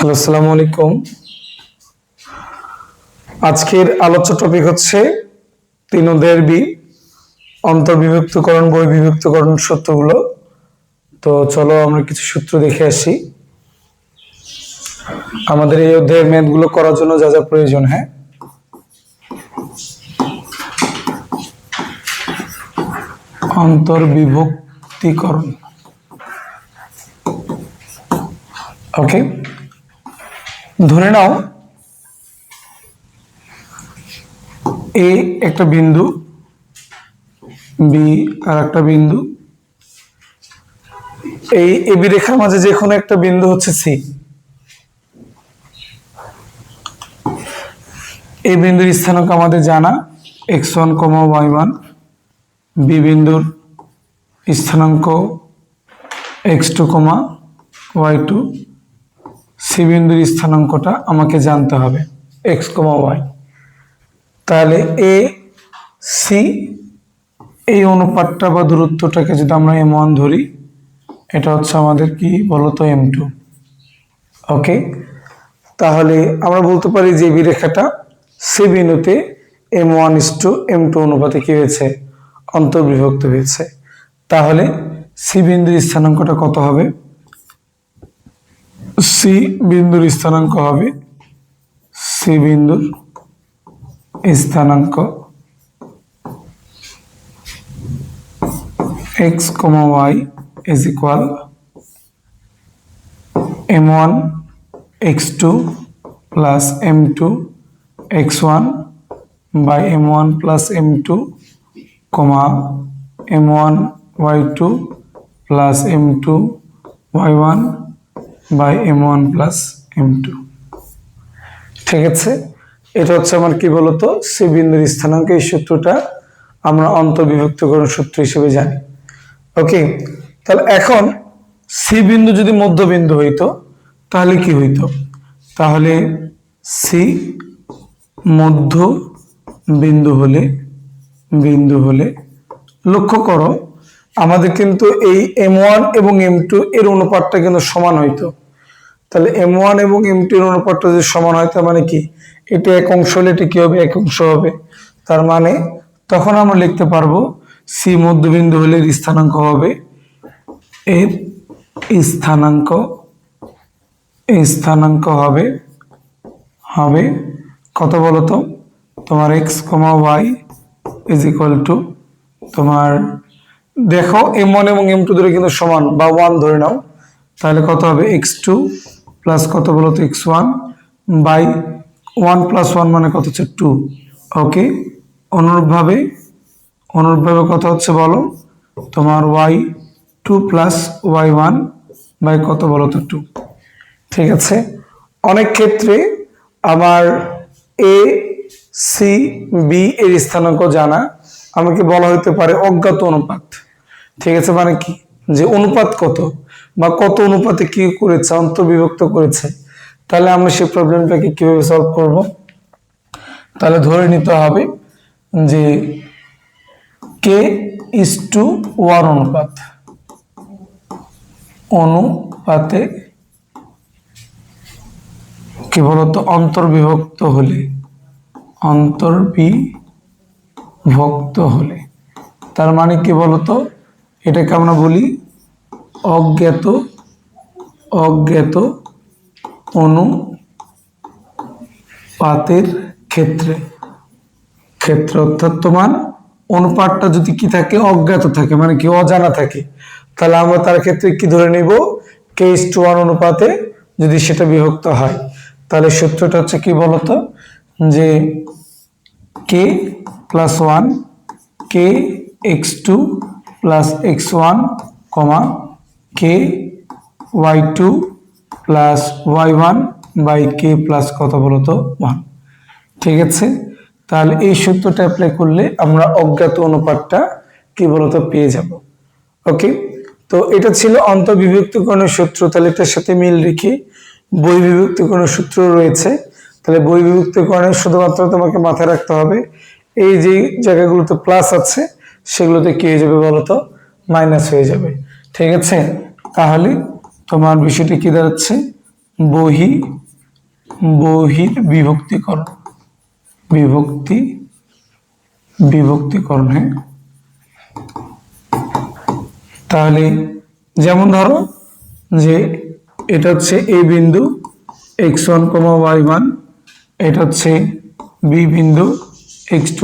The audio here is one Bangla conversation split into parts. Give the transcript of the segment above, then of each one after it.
হ্যালো, আসসালামু আলাইকুম। আজকের আলোচ্য টপিক হচ্ছে তিনোদের বি অন্তর্বিভক্তকরণ বহির্বিভক্তকরণ সূত্রগুলো। তো চলো আমরা কিছু সূত্র দেখে আসি আমাদের এই অধ্যায়ের ম্যাথগুলো করার জন্য যা যা প্রয়োজন। হ্যাঁ, অন্তর্বিভক্তিকরণ। ওকে, ধরে নাও এ একটা বিন্দু, বি আর একটা বিন্দু, এই এবি রেখার মাঝে যে কোনো একটা বিন্দু হচ্ছে সি। এই বিন্দুর স্থানাঙ্ক আমাদের জানা x1, y1। বি বিন্দুর স্থানাঙ্ক x2, y2। সি বিন্দুর স্থানাঙ্কটা আমাকে জানতে হবে x, y। তাহলে এ সি এই অনুপাতটা বা দূরত্বটাকে যদি আমরা m1 ধরি, এটা হচ্ছে আমাদের কি বলতো m2। ওকে, তাহলে আমরা বলতে পারি যে বি রেখাটা সি বিন্দুতে m1:m2 অনুপাতে কি হয়েছে, অন্তর্বিভক্ত হয়েছে। তাহলে সি বিন্দুর স্থানাঙ্কটা কত হবে? সি বিন্দুর স্থানাঙ্ক হবে সি বিন্দুর স্থানাঙ্ক x, y is equal m1 x2 plus m2 x1 by m1 plus m2, m1 y2 plus m2 y1 by m1 plus m2। ঠিক আছে, এটা হচ্ছে আমার কি বলতো সি বিন্দুর স্থানাঙ্ক। এই সূত্রটা আমরা অন্তর্বিভক্তকরণ সূত্র হিসেবে জানি। ওকে, তাহলে এখন সি বিন্দু যদি মধ্যবিন্দু হইতো তাহলে কি হইতো? তাহলে সি মধ্য বিন্দু হলে লক্ষ্য করো আমাদের কিন্তু এই m1 এবং m2 এর অনুপাতটা কিন্তু সমান হইতো। তাহলে m1 এবং m2 এর অনুপাতটা যদি সমান হয় তার মানে কি, এটা এক অংশ হলে এটা কি হবে, এক অংশ হবে। তার মানে তখন আমরা লিখতে পারবো সি মধ্যবিন্দু হলে এর স্থানাঙ্ক হবে হবে কত বলতো, তোমার x, y is equal to তোমার দেখো m1 এবং m2 ধরে কিন্তু সমান বা 1 ধরে নাও, তাহলে কত হবে x2 প্লাস কত বলতো x1 বাই 1 প্লাস 1 মানে কত হচ্ছে 2। ওকে, অনুরূপভাবে কত হচ্ছে বলো, তোমার y2 প্লাস y1 বাই কত বলতো 2। ঠিক আছে, অনেক ক্ষেত্রে আমার এ সি বি এর স্থানাঙ্ক জানা, আমাকে বলা হতে পারে অজ্ঞাত অনুপাত। ঠিক আছে, মানে কি যে অনুপাত কত বা কত অনুপাতে কি করেছে, অন্তর্বিভক্ত করেছে। তাহলে আমরা সেই প্রবলেমটাকে কিভাবে সলভ করব? তাহলে ধরে নিতে হবে যে k:1 অনুপাতে কি বলতো অন্তর্বিভক্ত হলে তার মানে কি বলতো, এটাকে আমরা বলি অজ্ঞাত অনুপাতের ক্ষেত্রে অর্থাৎ তোমার অনুপাতটা যদি কি থাকে, অজ্ঞাত থাকে, মানে কি অজানা থাকে, তাহলে আমরা তার ক্ষেত্রে কি ধরে নিব, k:1 অনুপাতে যদি সেটা বিভক্ত হয়। তাহলে সূত্রটা হচ্ছে কি বলতো, যে k+1 k x2 plus x1, k y2 plus y1 by k plus কত বলতো 1। ঠিক আছে, তাহলে এই সূত্রটা অ্যাপ্লাই করলে আমরা অজ্ঞাত অনুপাতটা কি বলতো পেয়ে যাব। ওকে, তো এটা ছিল অন্তর্বিভক্তিকরণের সূত্র। তাহলে এটার সাথে মিল রেখে বহির্বিভক্তিকরণের সূত্র রয়েছে। তাহলে বহির্বিভক্তিকরণের শুধুমাত্র তোমাকে মাথায় রাখতে হবে এই যে জায়গাগুলোতে প্লাস আছে সেগুলোতে কি হয়ে যাবে বলতো, মাইনাস হয়ে যাবে। ঠিক আছে, তাহলে তোমার বিষয়টি কি দাঁড়াচ্ছে বহির বিভক্তিকরণ। হ্যাঁ, তাহলে যেমন ধরো যে এটা হচ্ছে এ বিন্দু x1, y1, এটা হচ্ছে বি বিন্দু x2,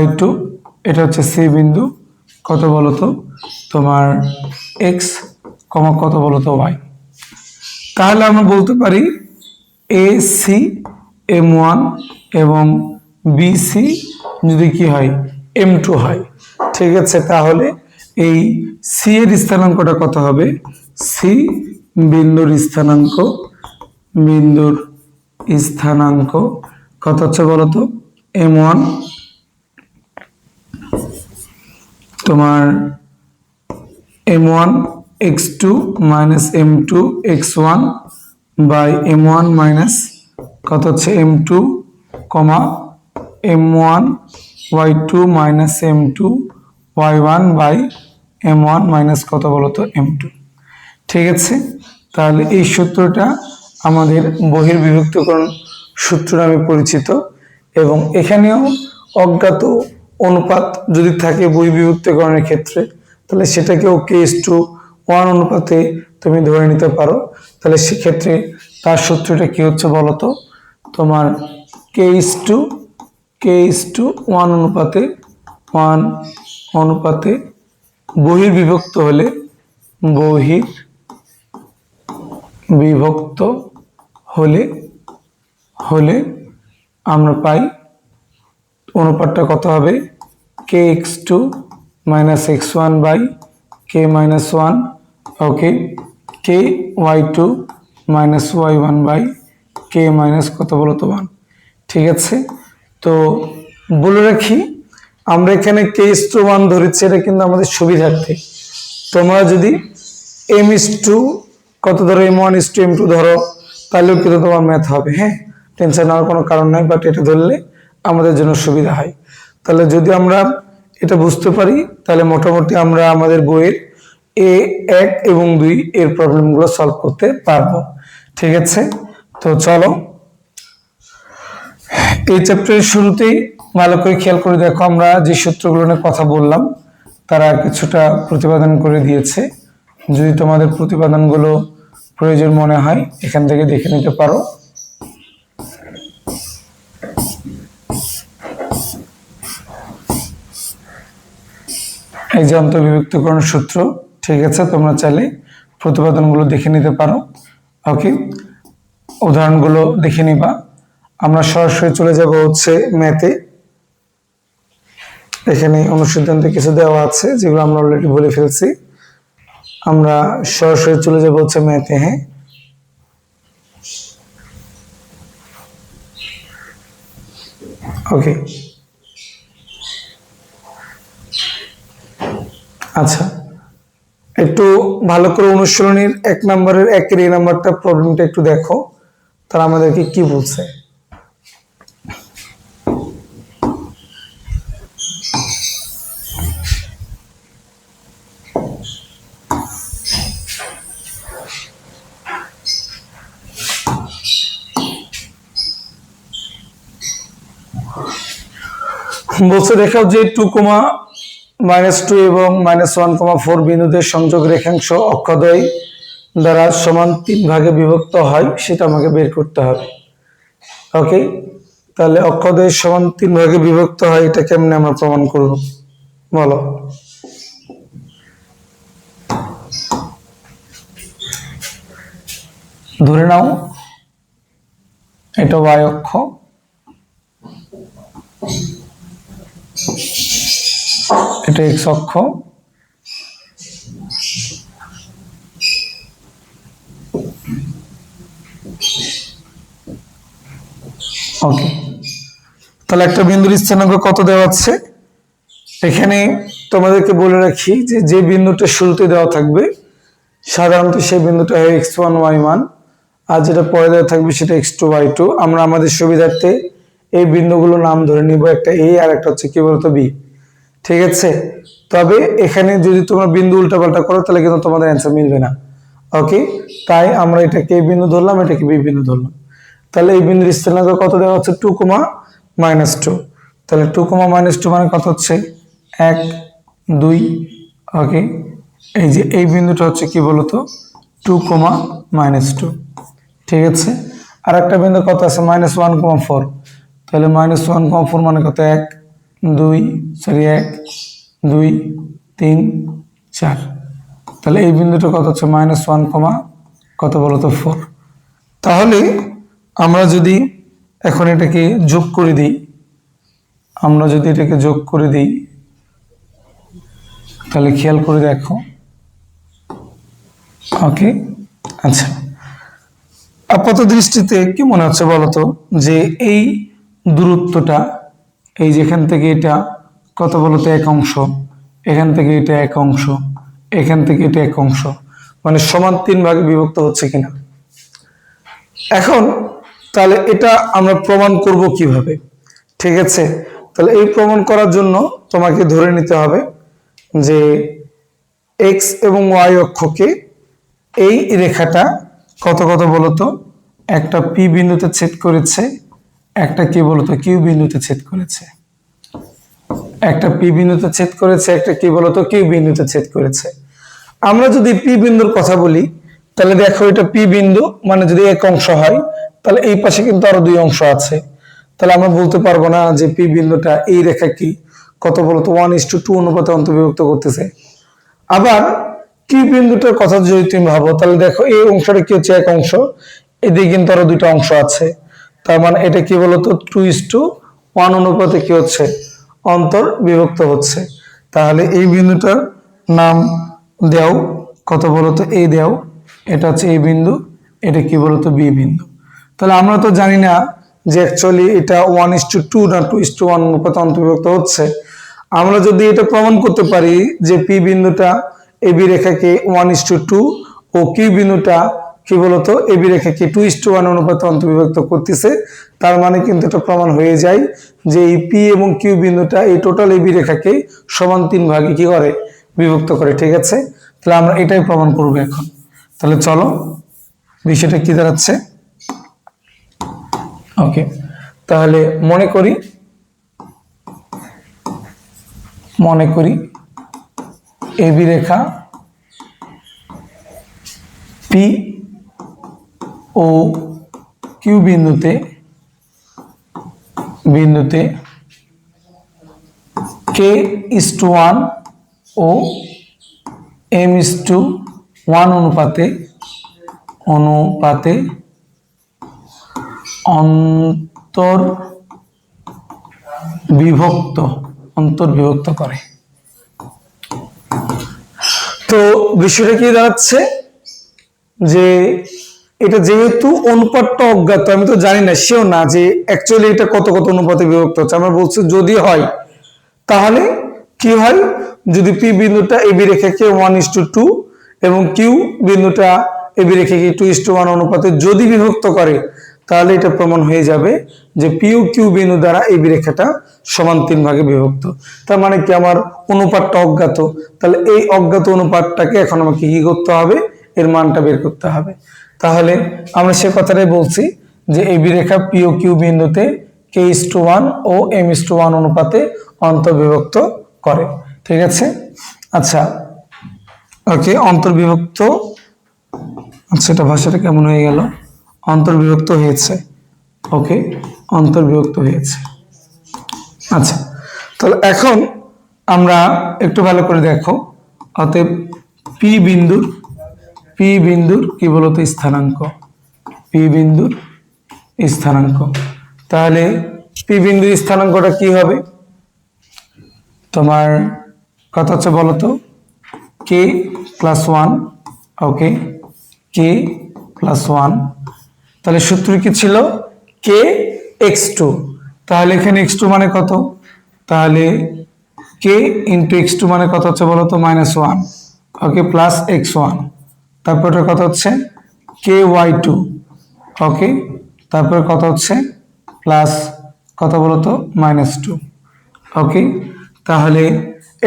y2, এটা হচ্ছে সি বিন্দু কত বলতো তোমার x, কত বলতো y। তাহলে আমরা বলতে পারি এ সি m1 এবং বি সি যদি কি হয় m2 হয়। ঠিক আছে, তাহলে এই সি এর স্থানাঙ্কটা কত হবে? সি বিন্দুর স্থানাঙ্ক কত হচ্ছে বলতো m1 তোমার m1 x2 minus m2 x1 by m1 minus কত হচ্ছে m2 m1 y2 minus m2 y1 by m1 minus কত বলতো m2। ঠিক আছে, তাহলে এই সূত্রটা আমাদের বহির্বিভক্তিকরণ সূত্র নামে পরিচিত, এবং এখানেও অজ্ঞাত অনুপাত যদি থাকে বহির্বিভক্তিকরণের ক্ষেত্রে, তাহলে সেটাকেও k:1 অনুপাতে তুমি ধরে নিতে পারো। তাহলে সেক্ষেত্রে তার সূত্রটা কি হচ্ছে বলতো তোমার k:1 অনুপাতে বহির্বিভক্ত হলে আমরা পাই অনুপাতটা কত হবে kx2 minus x1 by k minus 1, okay, ky2 minus y1 by k minus কত বলতো 1। ঠিক আছে, তো বলে রাখি আমরা এখানে k:1 ধরেছি, এটা কিন্তু আমাদের সুবিধার্থে। তোমরা যদি m:2 কত ধরো m1:2 m2 ধরো, তাহলেও কিন্তু তোমার ম্যাথ হবে। হ্যাঁ, টেনশন নেওয়ার কোনো কারণ নাই, বাট এটা ধরলে আমাদের জন্য সুবিধা হয়। তাহলে যদি আমরা এটা বুঝতে পারি, তাহলে মোটামুটি আমরা আমাদের বইয়ের A1 এবং 2 এর প্রবলেমগুলো সলভ করতে পারবো। ঠিক আছে, তো চলো এই চ্যাপ্টারের শুরুতেই ভালো করে খেয়াল করে দেখো, আমরা যে সূত্রগুলো নিয়ে কথা বললাম তারা কিছুটা প্রতিপাদন করে দিয়েছে। যদি তোমাদের প্রতিপাদনগুলো প্রয়োজন মনে হয় এখান থেকে দেখে নিতে পারো। এই যে অন্তর্বিভক্তিকরণ সূত্র, ঠিক আছে, তোমরা চাইলে প্রতিপাদনগুলো দেখে নিতে পারো। ওকে, উদাহরণগুলো দেখে নিবা। আমরা সরাসরি চলে যাব হচ্ছে ম্যাথে। এখানে অনুসিদ্ধান্তে কিছু দেওয়া আছে যেগুলো আমরা অলরেডি বলে ফেলছি। আমরা সরাসরি চলে যাব হচ্ছে ম্যাথে। হ্যাঁ, ওকে, আচ্ছা, একটু ভালো করে অনুশীলনীর 1 নম্বরের 1-এর এই নাম্বারটা প্রবলেমটা একটু দেখো, তারা আমাদেরকে কি বলছে। বলছে দেখাও যে 2, -2 এবং -1, 4 বিন্দুদের সংযোগ রেখাংশ অক্ষদ্বয় দ্বারা সমান 3 ভাগে বিভক্ত হয়, সেটা আমাকে বের করতে হবে। ওকে, তাহলে অক্ষদ্বয় সমান 3 ভাগে বিভক্ত হয়, এটা কেমনে আমরা প্রমাণ করব বলো। ধরে নাও এটা y অক্ষ, এটা x অক্ষ, ওকে, তাহলে একটা বিন্দুর স্থানাঙ্ক কত দেওয়া আছে এখানে তোমাদেরকে বলে রাখি যে বিন্দুটা শুরুতে দেওয়া থাকবে সাধারণত সেই বিন্দুটা হয় x1 y1, আর যেটা পরে দেওয়া থাকবে সেটা x2 y2। আমরা আমাদের সুবিধার্থে এই বিন্দুগুলো নাম ধরে নিব, একটা a আর একটা হচ্ছে কি বলতো b। ঠিক আছে, তবে এখানে যদি তোমরা বিন্দু উল্টাপাল্টা করো তাহলে কিন্তু তোমাদের অ্যান্সার মিলবে না। ওকে, তাই আমরা এটাকে এ বিন্দু ধরলাম, এটাকে বি বিন্দু ধরলাম। তাহলে এই বিন্দুর স্থানাঙ্ক কত দেওয়া হচ্ছে? 2, তাহলে 2, মানে কত হচ্ছে? 1, 2। ওকে, এই যে এই বিন্দুটা হচ্ছে কি বলতো? 2, ঠিক আছে। আর একটা বিন্দু কত আছে? -1, 4। তাহলে -1, 4 মানে কত? 1, 2, 3, 4। তাহলে এই বিন্দুটা কত হচ্ছে? -1, কত বলতো? 4। তাহলে আমরা যদি এখন এটাকে যোগ করে দিই, তাহলে খেয়াল করে দেখো। ওকে, আচ্ছা, আপাত দৃষ্টিতে কি মনে হচ্ছে বলতো যে এই দূরত্বটা, এই যেখান থেকে এটা কত বলতো? 1 অংশ, এখান থেকে এটা 1 অংশ, এখান থেকে এটা 1 অংশ, মানে সমান 3 ভাগে বিভক্ত হচ্ছে কিনা। এখন তাহলে এটা আমরা প্রমাণ করব কিভাবে? ঠিক আছে, তাহলে এই প্রমাণ করার জন্য তোমাকে ধরে নিতে হবে যে এক্স এবং ওয়াই অক্ষকে এই রেখাটা কত বলতো? একটা পি বিন্দুতে ছেদ করেছে, একটা কি বলতো? কিউ বিন্দুতে ছেদ করেছে। একটা পি বিন্দুতে ছেদ করেছে, একটা কি বলতো? কিউ বিন্দুতে ছেদ করেছে। আমরা যদি পি বিন্দুর কথা বলি, তাহলে দেখো এটা পি বিন্দু, মানে যদি 1 অংশ হয়, তাহলে এই পাশে কিন্তু আরো 2 অংশ আছে। তাহলে আমরা বলতে পারবো না যে পি বিন্দুটা এই রেখা কি কত বলতো? 1:2 অনুপাতে অন্তর্বিভক্ত করতেছে। আবার কিউ বিন্দুটার কথা যদি তুমি ভাবো, তাহলে দেখো এই অংশটা কি হচ্ছে? 1 অংশ, এদিকে কিন্তু আরো 2টা অংশ আছে। তার মানে এটা কি বলতো? 2:1 অনুপাতে কি হচ্ছে? অন্তর্বিভক্ত হচ্ছে। তাহলে এই বিন্দুটার নাম দাও কত বলতো? এই দাও, এটা হচ্ছে এই বিন্দু, এটা কি বলতো? বি বিন্দু। তাহলে আমরা তো জানি না যে অ্যাকচুয়ালি এটা 1:2 না 2:1 অনুপাতে অন্তর্বিভক্ত হচ্ছে। আমরা যদি এটা প্রমাণ করতে পারি যে পি বিন্দুটা এবি রেখাকে 1:2 ও কিউ বিন্দুটা কি বলতো? এবি রেখাকে 2:1 অনুপাতে অন্তর্বিভক্ত করতেছে, তার মানে কিন্তু এটা প্রমাণ হয়ে যায় যে এই পি এবং কিউ বিন্দুটা এই টোটাল এবি রেখাকে সমান 3 ভাগে কি করে? বিভক্ত করে। ঠিক আছে, তাহলে আমরা এটাই প্রমাণ করব এখন। তাহলে চলো, বিষয়টা কি দাঁড়াচ্ছে? ওকে, তাহলে মনে করি এবি রেখা পি ও কিউ বিন্দুতে k:1 ও m:1 অনুপাতে অন্তর্বিভক্ত করে। তো বিষয়টা কি দাঁড়াচ্ছে যে এটা যেহেতু অনুপাতটা অজ্ঞাত, আমি তো জানি না, সেও না যে অ্যাকচুয়ালি এটা কত অনুপাতে বিভক্ত হচ্ছে। আমরা বলছি যদি হয়, তাহলে কি হয়? যদি পি বিন্দুটা এবি রেখাকে 1:2 এবং কিউ বিন্দুটা এবি রেখাকে 2:1 অনুপাতে যদি বিভক্ত করে, তাহলে এটা প্রমাণ হয়ে যাবে যে পি ও কিউ বিন্দু দ্বারা এবি রেখাটা সমান 3 ভাগে বিভক্ত। তার মানে কি? আমার অনুপাতটা অজ্ঞাত, তাহলে এই অজ্ঞাত অনুপাতটাকে এখন আমাকে কি করতে হবে? এর মানটা বের করতে হবে। তাহলে আমরা সে কথাটাই বলছি যে এবি রেখা পি ও কিউ বিন্দুতে k:1 ও m:1 অনুপাতে অন্তর্বিভক্ত করে। ঠিক আছে, আচ্ছা, ওকে, অন্তর্বিভক্ত, আচ্ছা এটা ভাষাটা কেমন হয়ে গেল? অন্তর্বিভক্ত হয়েছে। ওকে, অন্তর্বিভক্ত হয়েছে। আচ্ছা, তাহলে এখন আমরা একটু ভালো করে দেখো। অতএব পি বিন্দুর কি বলতো? স্থানাঙ্ক, পি বিন্দুর স্থানাঙ্ক। তাহলে পি বিন্দুর স্থানাঙ্কটা কি হবে? তোমার কত হচ্ছে বলতো? k+1। ওকে, k+1। তাহলে সূত্র কি ছিল? k(x2)। তাহলে এখানে x2 মানে কত? তাহলে k × x2 মানে কত হচ্ছে বলতো? -1। ওকে, প্লাস x1। তারপর কত হচ্ছে? ky2। ওকে, তারপর কত হচ্ছে? প্লাস কত বলতো? -2। ওকে, তাহলে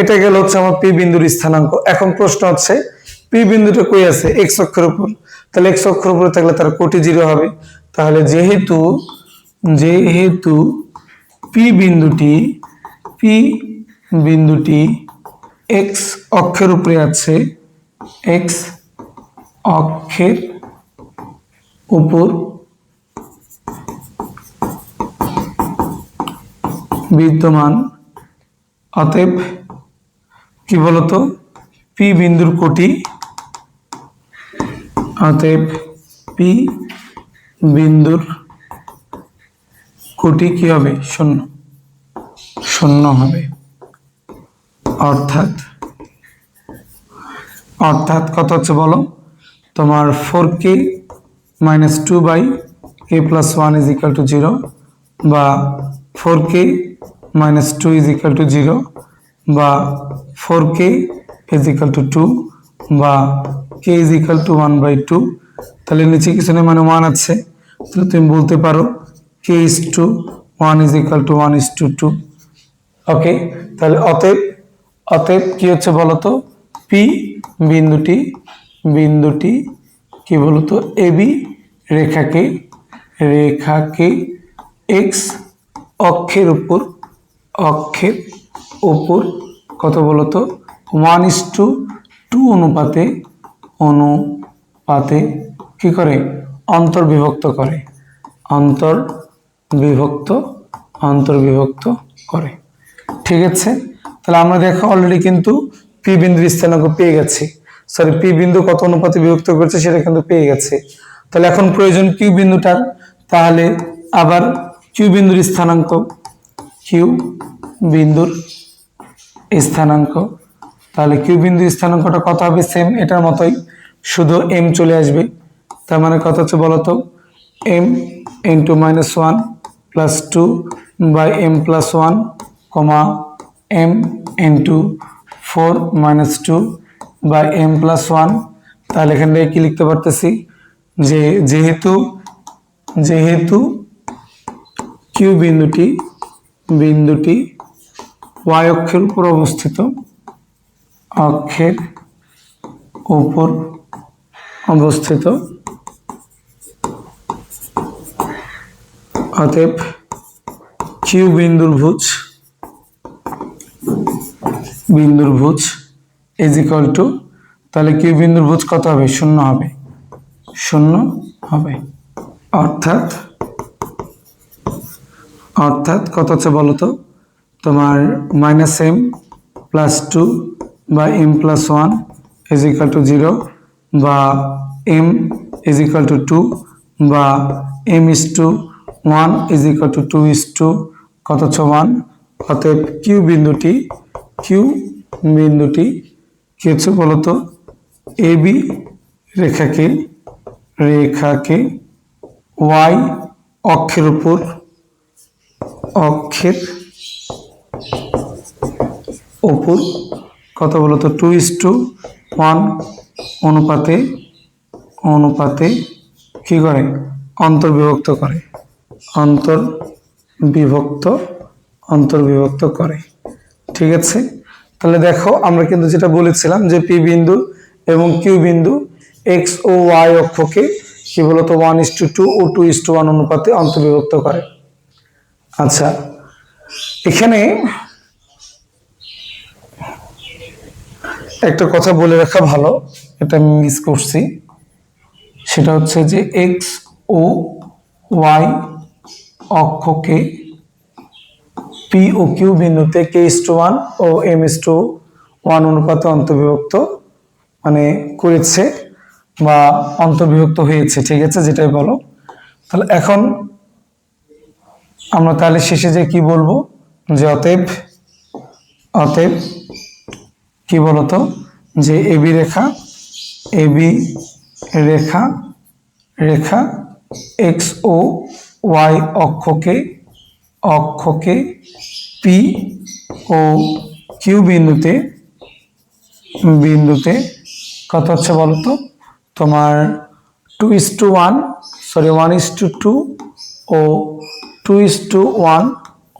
এটা গেল হচ্ছে আমার পি বিন্দুর স্থানাঙ্ক। এখন প্রশ্ন হচ্ছে পি বিন্দুটা কই আছে, এক্স অক্ষের উপর, তাহলে এক্স অক্ষের উপরে থাকলে তার কোটি 0 হবে। তাহলে যেহেতু যেহেতু পি বিন্দুটি এক্স অক্ষের উপরে আছে, এক্স অক্ষের উপর বিদ্যমান, অতএব কি বলতো, পি বিন্দুর কোটি, অতএব পি বিন্দুর কোটি কি হবে, শূন্য, শূন্য হবে। অর্থাৎ অর্থাৎ কত হচ্ছে বলো, তোমার 4k - 2/k + 1 = 0, বা 4k - 2 = 0, বা 4k = 2, বা k = 1/2। তাহলে নিচে কিছু নেই, মানে 1 আছে, তাহলে তুমি বলতে পারো k is to 1 = 1:2। ওকে, তাহলে অতএব অতএব কি হচ্ছে বলতো, পি বিন্দুটি কি বলতো, এবি রেখাকে এক্স অক্ষের উপর কত বলতো, 1:2 অনুপাতে কি করে, অন্তর্বিভক্ত করে। ঠিক আছে, তাহলে আমরা দেখো অলরেডি কিন্তু পি বিন্দুর স্থানাঙ্ক পেয়ে গেছি, সরি পি বিন্দু কত অনুপাতে বিভক্ত করছে সেটা কিন্তু পেয়ে গেছে। তাহলে এখন প্রয়োজন কিউ বিন্দুটার, তাহলে আবার কিউ বিন্দুর স্থানাঙ্ক, তাহলে কিউ বিন্দুর স্থানাঙ্কটা কত হবে, সেম এটার মতোই, শুধু এম চলে আসবে। তার মানে কত হচ্ছে বলতো, m × -1 + 2 / m + 1, m × 4 - 2 / m + 1। তাহলে এখান থেকে কি লিখতে পারতেছি, যে যেহেতু কিউ বিন্দুটি y অক্ষের উপর অবস্থিত, অতএব কিউ বিন্দুর ভুজ = তাহলে কিউ বিন্দুর ভুজ কত হবে, শূন্য হবে। অর্থাৎ কত হচ্ছে বলতো, তোমার -m + 2 / m + 1 = 0, বা m = 2, বা m:1 = 2 কত হচ্ছে 1। অতএব কিউ বিন্দুটি কি হচ্ছে বলতো, এবি রেখাকে y অক্ষের উপর কত বলতো, 2:1 অনুপাতে কি করে, অন্তর্বিভক্ত করে। ঠিক আছে, তাহলে দেখো আমরা কিন্তু যেটা বলেছিলাম যে পি বিন্দু এবং কিউ বিন্দু এক্স ও ওয়াই অক্ষকে কি বলতো 1:2 ও 2:1 অনুপাতে অন্তর্বিভক্ত করে। আচ্ছা, এখানে একটা কথা বলে রাখা ভালো, এটা আমি মিস করছি, সেটা হচ্ছে যে এক্স ও ওয়াই অক্ষকে পি ও কিউ বিন্দুতে k:1 ও m:1 অনুপাতে অন্তর্বিভক্ত মানে করেছে বা অন্তর্বিভক্ত হয়েছে। ঠিক আছে, যেটাই বলো। তাহলে এখন আমরা তাহলে শেষে যে কি বলবো, যে অতএব কি বলতো, যে এবি রেখা এক্স ও ওয়াই অক্ষকে পি ও কিউ বিন্দুতে কত হচ্ছে বলতো, তোমার 1:2 ও 2:1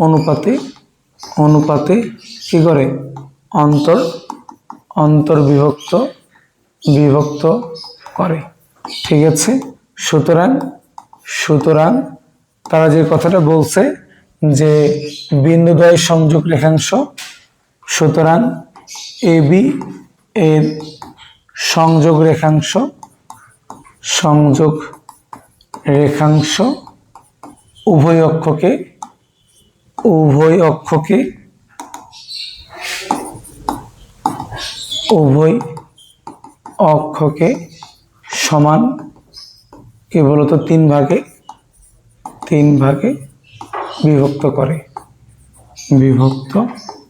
অনুপাতে কি করে, অন্তর্বিভক্ত বিভক্ত করে। ঠিক আছে, সুতরাং সুতরাং তারা যে কথাটা বলছে যে বিন্দুদ্বয় সংযোগ রেখাংশ, সুতরাং এবি এর সংযোগ রেখাংশ উভয় অক্ষকে সমান কি বলতো 3 ভাগে বিভক্ত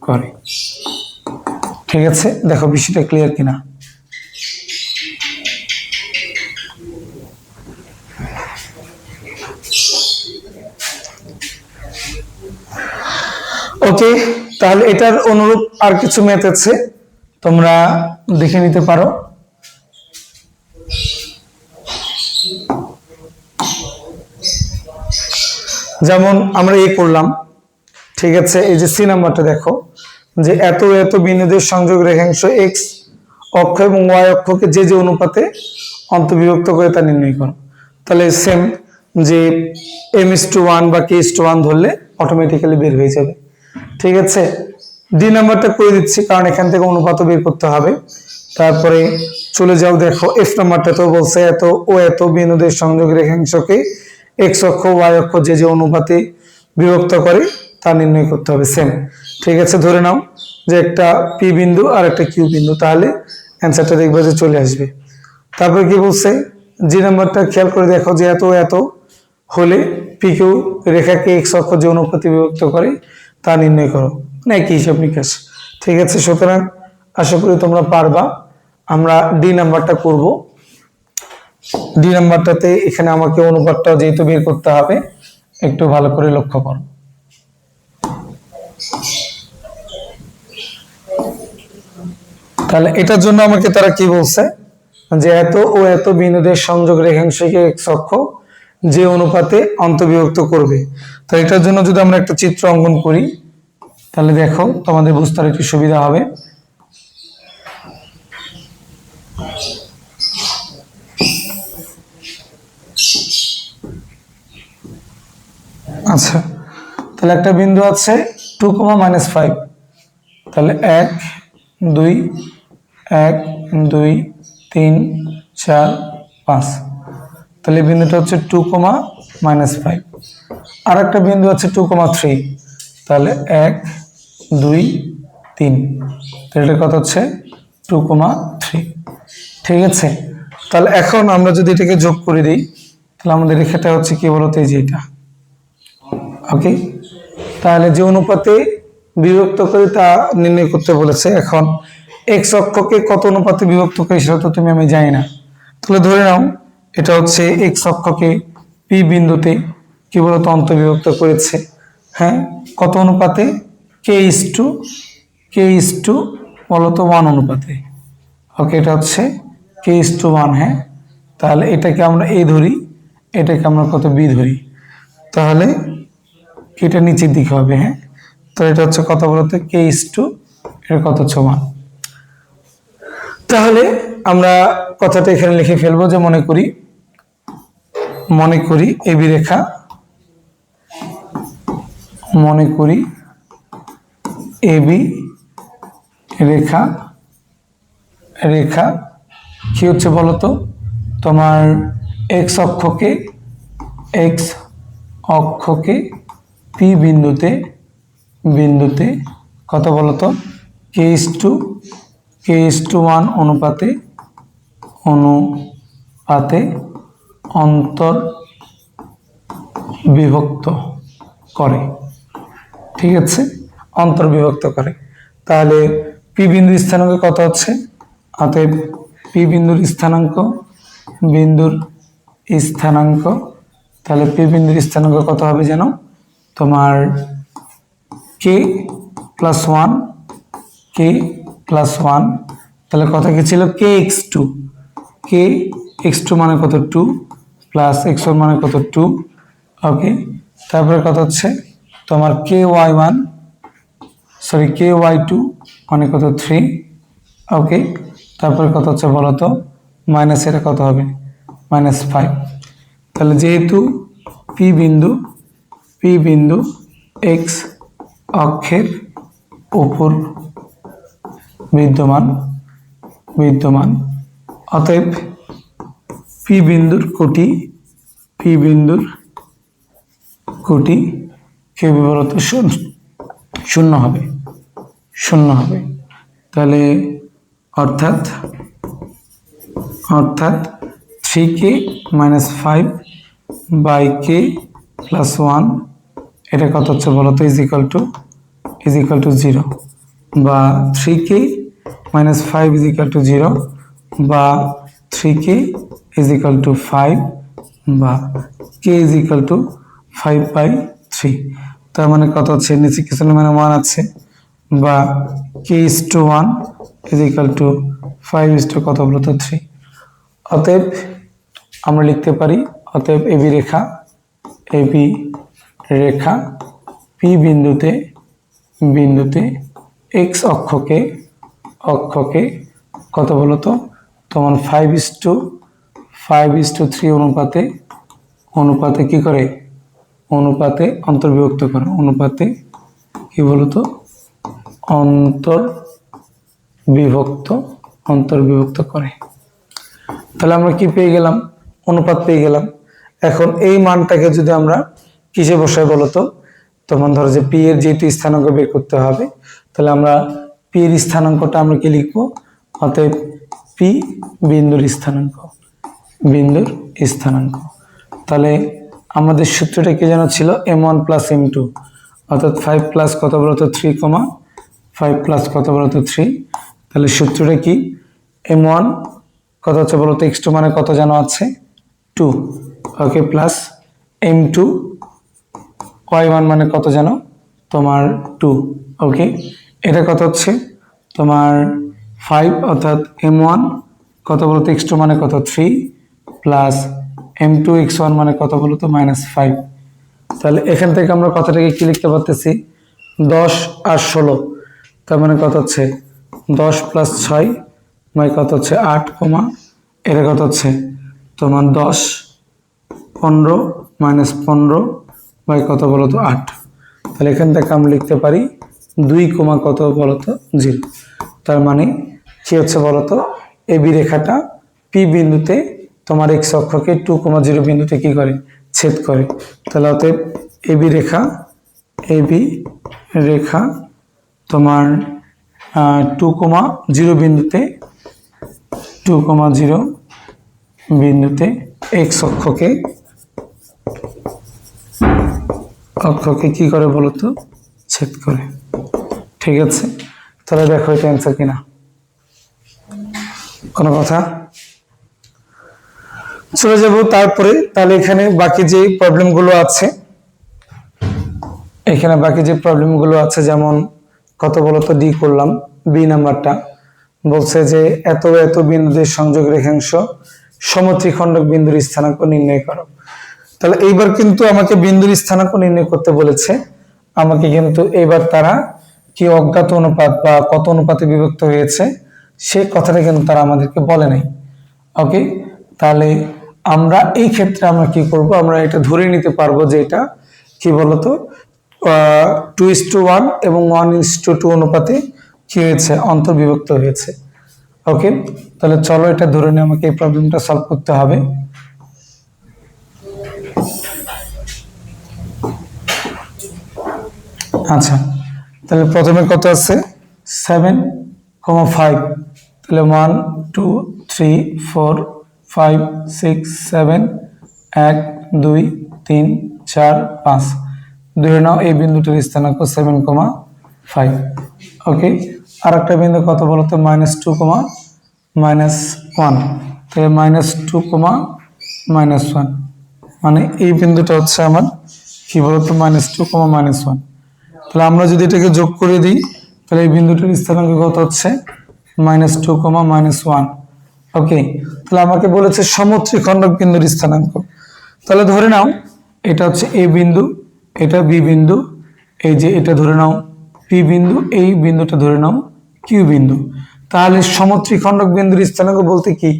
করে। ঠিক আছে, দেখো বিষয়টা ক্লিয়ার কিনা। ওকে, তাহলে এটার অনুরূপ আর কিছু ম্যাথ আছে, তোমরা দেখে নিতে পারো। যেমন আমরা করলাম, ঠিক আছে, এই যে সি নাম্বারটা দেখো যে এত বিন্দুদের সংযোগ রেখাংশ এক্স অক্ষ এবং ওয়াই অক্ষকে যে অনুপাতে অন্তর্বিভক্ত করে তা নির্ণয় করো। তাহলে সেম যে m:1 বা k:1 ধরলে অটোমেটিক্যালি বের হয়ে যাবে। ঠিক আছে, ডি নাম্বারটা করে দিচ্ছি কারণ এখান থেকে অনুপাত বের করতে হবে। তারপরে চলে যাও, দেখো এফ নাম্বারটা তো বলছে এত বিন্দুদের সংযোগ রেখাংশকে এক্স অক্ষ ওয়াই অক্ষ যে অনুপাতে বিভক্ত করে তা নির্ণয় করতে হবে। সেম, ঠিক আছে, ধরে নাও যে একটা পি বিন্দু আর একটা কিউ বিন্দু, তাহলে অ্যান্সারটা দেখবে যে চলে আসবে। তারপরে কি বলছে, জি নাম্বারটা খেয়াল করে দেখো যে এত হলে পি কিউ রেখাকে এক্স অক্ষ যে অনুপাতে বিভক্ত করে তা নির্ণয় করো, না একই হিসাব নিকাশ। ঠিক আছে, সুতরাং আশা করি তোমরা পারবা। আমরা ডি নাম্বারটা করব। ডি নাম্বারটাতে এখানে আমাকে অনুপাতটা যেহেতু বের করতে হবে, একটু ভালো করে লক্ষ্য করো। তাহলে এটার জন্য আমাকে তারা কি বলছে যে এত বিন্দুদের সংযোগ রেখাংশকে এক্স অক্ষ যে অনুপাতে অন্তর্বিভক্ত করবে। তো এটার জন্য যদি আমরা একটা চিত্র অঙ্কন করি তাহলে দেখো তোমাদের বুঝতে একটু সুবিধা হবে। আচ্ছা, তাহলে একটা বিন্দু আছে 2,-5, তাহলে 1 2 1 2 3 4 5, তাহলে বিন্দুটা হচ্ছে 2,-5। আর একটা বিন্দু আছে 2,3, তাহলে 1 2 3, তাহলে এটা কত হচ্ছে 2,3। ঠিক আছে, তাহলে এখন আমরা যদি এটাকে যোগ করে দিই তাহলে আমাদের রেখাটা হচ্ছে কি বলতো, এই যে এটা। ওকে, তাহলে যে অনুপাতে বিভক্ত করে তা নির্ণয় করতে বলেছে। এখন এক্স অক্ষকে কত অনুপাতে বিভক্ত করে সেটা তো আমি জানি না। তাহলে ধরে নাও এটা হচ্ছে এক্স অক্ষকে পি বিন্দুতে কি বলতো অন্তর্বিভক্ত করেছে। হ্যাঁ, কত অনুপাতে? k:1 বলতো 1 অনুপাতে। ওকে, এটা হচ্ছে k:1। হ্যাঁ, তাহলে এটাকে আমরা এ ধরি, এটাকে আমরা কত বি ধরি, তাহলে এটা নিচের দিকে হবে। হ্যাঁ, তো এটা হচ্ছে কত বলতো k:, এটা কত হচ্ছে 1। তাহলে আমরা কথাটা এখানে লিখে ফেলবো যে মনে করি এবি রেখা, এবি রেখা কি হচ্ছে বলতো, তোমার এক্স অক্ষকে পি বিন্দুতে কত বলতো k:1 অনুপাতে অন্তর্বিভক্ত করে। ঠিক আছে, অন্তর্বিভক্ত করে। তাহলে পি বিন্দুর স্থানাঙ্ক কত হচ্ছে, অতএব পি বিন্দুর স্থানাঙ্ক তাহলে পি বিন্দুর স্থানাঙ্ক কত হবে যেন, তোমার k+1, তাহলে কথা কি ছিল kx2 মানে কত 2 প্লাস x1 মানে কত 2। ওকে, তারপরে কত হচ্ছে তোমার ky2 মানে কত 3। ওকে, তারপরে কত হচ্ছে বলো তো, মাইনাস এটা কত হবে, -5। তাহলে যেহেতু পি বিন্দু এক্স অক্ষের উপর বিদ্যমান অতএব পি বিন্দুর কোটি কি হবে বলতো, শূন্য হবে। তাহলে অর্থাৎ 3k - 5 বাই k প্লাস 1 এটা কত হচ্ছে বলতো, ইজ ইকুয়াল টু 0, বা 3k - 5 ইজ ইকুয়াল টু 0, বা 3k ইজ ইকুয়াল টু 5, বা k ইজ ইকুয়াল টু 5/3। তার মানে কত হচ্ছে, নিচে কিছু মানে 1 আছে, বা k/1 ইজ ইকুয়াল টু 5 কত বলতো 3। অতএব আমরা লিখতে পারি, অতএব এবি রেখা পি বিন্দুতে এক্স অক্ষকে কত বলতো তোমার 5:3 অনুপাতে কি করে, অনুপাতে অন্তর্বিভক্ত করে, অনুপাতে কি বলতো অন্তর্বিভক্ত করে। তাহলে আমরা কি পেয়ে গেলাম, অনুপাত পেয়ে গেলাম। এখন এই মানটাকে যদি আমরা কিসে বসাই বলতো, তখন ধরো যে পি এর যেহেতু স্থানাঙ্ক বের করতে হবে, তাহলে আমরা পি এর স্থানাঙ্কটা আমরা কি লিখবো, অতএব পি বিন্দুর স্থানাঙ্ক। তাহলে আমাদের সূত্রটা কি যেন ছিল, m1 + m2, অর্থাৎ 5 প্লাস কত বলতো 3, 5 প্লাস কত বলতো 3। তাহলে সূত্রটা কি, m1 কত হচ্ছে বলতো, x2 মানে কত যেন আছে 2, ওকে, প্লাস m2 y1 মানে কত যেন তোমার 2, ওকে, এটা কত হচ্ছে তোমার 5, অর্থাৎ m1 কত বলতো x2 মানে কত 3, প্লাস m2 x1 মানে কত বলতো -5। তাহলে এখান থেকে আমরা কথাটাকে কি লিখতে পারতেছি, 10 আর 16, তার মানে কত হচ্ছে 10 + 6 মানে কত হচ্ছে 8, এটা কত হচ্ছে তোমার 10, 15 - 15 বাই কত বলতো 8। তাহলে এখান থেকে আমরা লিখতে পারি 2, কত বলতো 0। তার মানে কি হচ্ছে বলতো, এবি রেখাটা পি বিন্দুতে তোমার এক্স অক্ষকে 2, 0 বিন্দুতে কি করে, ছেদ করে। তাহলে অতএব এবি রেখা তোমার 2, 0 বিন্দুতে এক্স অক্ষকে কি করে বলতো, ছেদ করে। ঠিক আছে, তাহলে দেখো এটা অ্যান্সার কিনা, কোনো কথা। চলে যাব তারপরে। তাহলে এখানে বাকি যে প্রবলেমগুলো আছে, যেমন কত বলতো ডি করলাম, বি নাম্বারটা বলছে যে এত বিন্দুদের সংযোগ রেখাংশ সমত্রিখণ্ডক বিন্দুর স্থানাঙ্ক নির্ণয় করো। তাহলে এইবার কিন্তু আমাকে বিন্দুর স্থানাঙ্ক নির্ণয় করতে বলেছে, আমাকে কিন্তু এবার তারা কি অজ্ঞাত অনুপাত বা কত অনুপাতে বিভক্ত হয়েছে সেই কথাটা কিন্তু তারা আমাদেরকে বলে নাই, ওকে। তাহলে আমরা এই ক্ষেত্রে আমরা কি করব, আমরা এটা ধরে নিতে পারবো যে এটা কি বলতো 2:1 এবং 1:2 অনুপাতে কি হয়েছে, অন্তর্বিভক্ত হয়েছে, ওকে। তাহলে চলো এটা ধরে নিয়ে আমাকে এই প্রবলেমটা সলভ করতে হবে। আচ্ছা, তাহলে প্রথমে কত আছে 7, 5, তাহলে 1, 2, 3, 4, 5, 6, 7, 1, 2, 3, 4, 5 ধরে নাও এই বিন্দুটির স্থানাঙ্ক 7, 5, ওকে। আর একটা বিন্দু কত বলতো -2, -1, তাহলে -2, -1, মানে এই বিন্দুটা হচ্ছে আমার কি বলতো -2, -1। তাহলে আমরা যদি এটাকে যোগ করে দিই, তাহলে এই বিন্দুটির স্থানাঙ্ক কত হচ্ছে -2, -1, ওকে। তাহলে আমাকে বলেছে সমত্রিখণ্ডক বিন্দুর স্থানাঙ্ক। তাহলে ধরে নাও এটা হচ্ছে এ বিন্দু, এটা বি বিন্দু, এই যে এটা ধরে নাও পি বিন্দু, এই বিন্দুটা ধরে নাও কিউ বিন্দু। তাহলে সমত্রিখণ্ডক বিন্দুর স্থানাঙ্ক বলতে কি,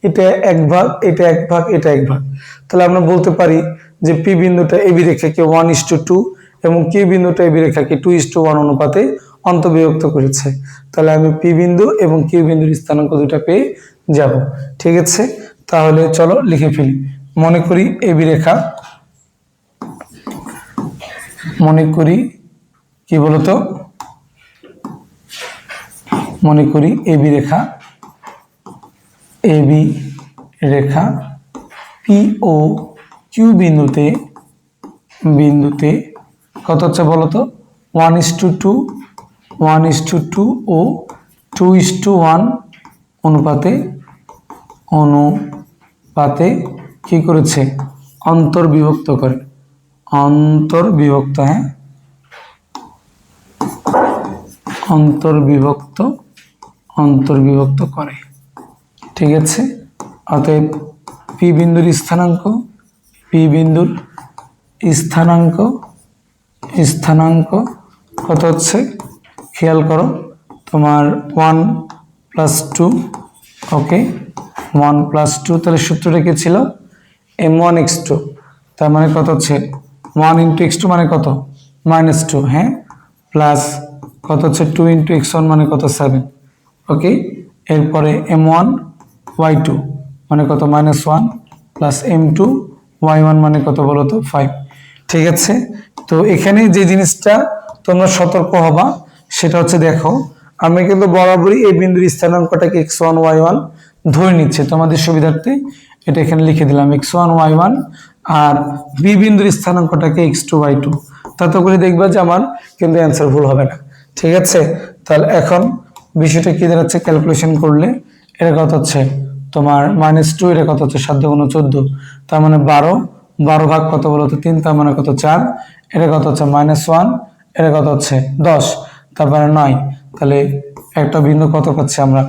এটা 1 ভাগ, এটা 1 ভাগ, এটা 1 ভাগ। তাহলে আমরা বলতে পারি যে পি বিন্দুটা এবি রেখাকে 1:2 এবং কিউ বিন্দুটা এবি রেখাকে 2:1 অনুপাতে অন্তর্বিভক্ত করেছে। তাহলে আমি পি বিন্দু এবং কিউ বিন্দুর স্থানাঙ্ক দুটা পেয়ে যাব। ঠিক আছে, তাহলে চলো লিখে ফেলি। মনে করি এবি রেখা, মনে করি কি বলতো, মনে করি এবি রেখা, এবি রেখা পি ও কিউ বিন্দুতে কত হচ্ছে বলতো, 1:2 ও 2:1 অনুপাতে কি করেছে, অন্তর্বিভক্ত করে, অন্তর্বিভক্ত, হ্যাঁ অন্তর্বিভক্ত করে। ঠিক আছে, অতএব পি বিন্দুর স্থানাঙ্ক কত হচ্ছে, খেয়াল করো তোমার 1+2, ওকে 1+2, তাহলে সূত্রটা কি ছিল, m1x2, তার মানে কত হচ্ছে 1 × x2 মানে কত -2, হ্যাঁ, প্লাস কত হচ্ছে 2 × x1 মানে কত 7, ওকে। এরপরে m1y2 মানে কত -1 প্লাস m2 y1 মানে কত বলো তো 5। ঠিক আছে, তো এখানে যে জিনিসটা তোমরা সতর্ক হবা সেটা হচ্ছে, দেখো আমি কিন্তু বরাবরই এই বিন্দুর স্থানাঙ্কটাকে x1 y1 ধরে নিচ্ছে তোমাদের সুবিধার্থে, এটা এখানে লিখে দিলাম x1 y1, আর বি বিন্দুর স্থানাঙ্কটাকে x2 y2, তাতে করে দেখবা যে আমার কিন্তু অ্যান্সার ভুল হবে না। ঠিক আছে, তাহলে এখন বিষয়টা কি দাঁড়াচ্ছে, ক্যালকুলেশন করলে এটা কত হচ্ছে তোমার -2, এটা কত হচ্ছে 7 × 14, তার মানে 12 ভাগ কত বলতো 3, তার মানে কত 4, এটা কত হচ্ছে -1, এটা কত হচ্ছে 10, তারপরে 9, তাহলে একটা বিন্দু কত পাচ্ছি আমরা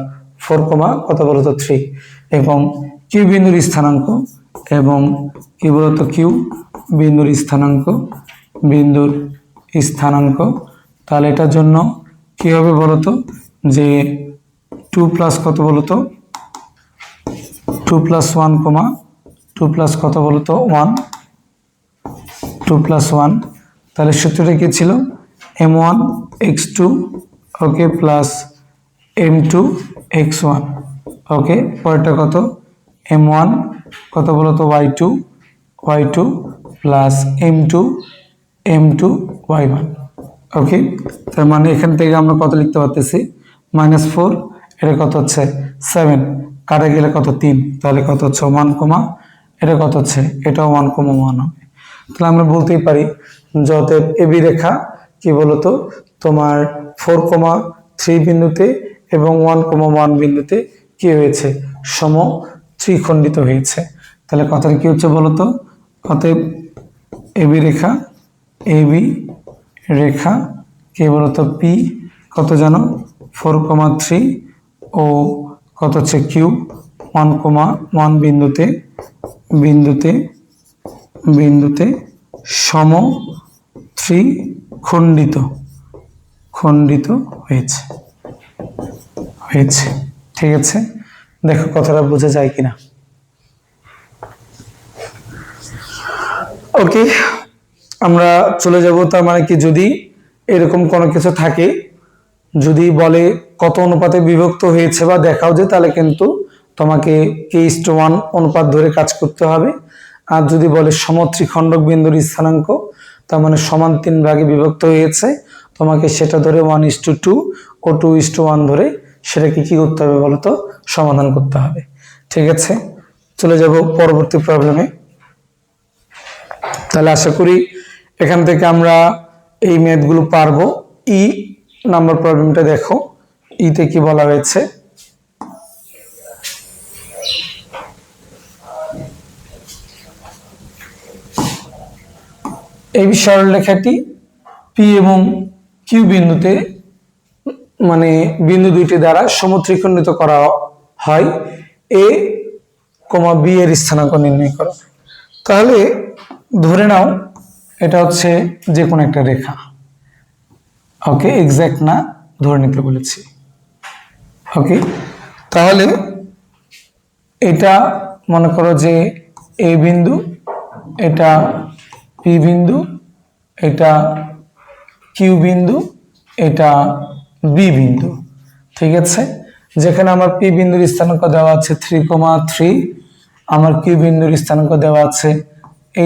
4, কত বলতো 3, এবং কিউ বিন্দুর স্থানাঙ্ক, তাহলে এটার জন্য কি হবে বলতো, যে 2 প্লাস কত বলতো 2 + 1, 2 প্লাস কত বলতো 1, 2 + 1, তাহলে সূত্রটা কি ছিল, m1x2, ওকে, প্লাস m2x1, ওকে। পরেরটা কত m1 কত বলতো y2 প্লাস m2y1, ওকে। তার মানে এখান থেকে আমরা কত লিখতে পারতেছি, -4, এটা কত হচ্ছে 7, কাটা গেলে কত 3, তাহলে কত হচ্ছে 1, এটা কত হচ্ছে, এটাও 1, 1 হবে। তাহলে আমরা বলতেই পারি যত এবি রেখা কি বলতো তোমার 4,3 বিন্দুতে এবং 1,1 বিন্দুতে কি হয়েছে, ত্রিখণ্ডিত হয়েছে। তাহলে কথাটা কি হচ্ছে বলতো, অতএব এবি রেখা কি বলতো পি কত জানো 4,3 ও কত হচ্ছে কিউ 1,1 বিন্দুতে ত্রিখণ্ডিত হয়েছে। ঠিক আছে, দেখো কথাটা বোঝা যায় কিনা। ওকে, আমরা চলে যাব। তার মানে কি, যদি এরকম কোনো কিছু থাকে, যদি বলে কত অনুপাতে বিভক্ত হয়েছে বা দেখাও যে, তাহলে কিন্তু তোমাকে k:1 অনুপাত ধরে কাজ করতে হবে। আর যদি বলে সমত্রিখণ্ডক বিন্দুর স্থানাঙ্ক, তার মানে সমান 3 ভাগে বিভক্ত হয়েছে, তোমাকে সেটা ধরে 1:2 ও 2:1 ধরে সেটাকে কি করতে হবে বলতো, সমাধান করতে হবে। ঠিক আছে, চলে যাব পরবর্তী প্রবলেমে। তাহলে আশা করি এখান থেকে আমরা এই ম্যাথগুলো পারবো। ই নাম্বার প্রবলেমটা দেখো, ইতে কি বলা হয়েছে, এই সরলরেখাটি পি এবং কিউ বিন্দুতে মানে বিন্দু দুইটি দ্বারা সমত্রিখণ্ডিত করা হয়, এ, বি এর স্থানাঙ্ক নির্ণয় করো। তাহলে ধরে নাও এটা হচ্ছে যে কোনো একটা রেখা, ওকে, এক্সাক্ট না ধরে নিতে বলেছি। ওকে, তাহলে এটা মনে করো যে এ বিন্দু, এটা পি বিন্দু, এটা কিউ বিন্দু, এটা বি বিন্দু। ঠিক আছে, যেখানে আমার পি বিন্দুর স্থানাঙ্ক দেওয়া আছে 3,3, আমার কিউ বিন্দুর স্থানাঙ্ক দেওয়া আছে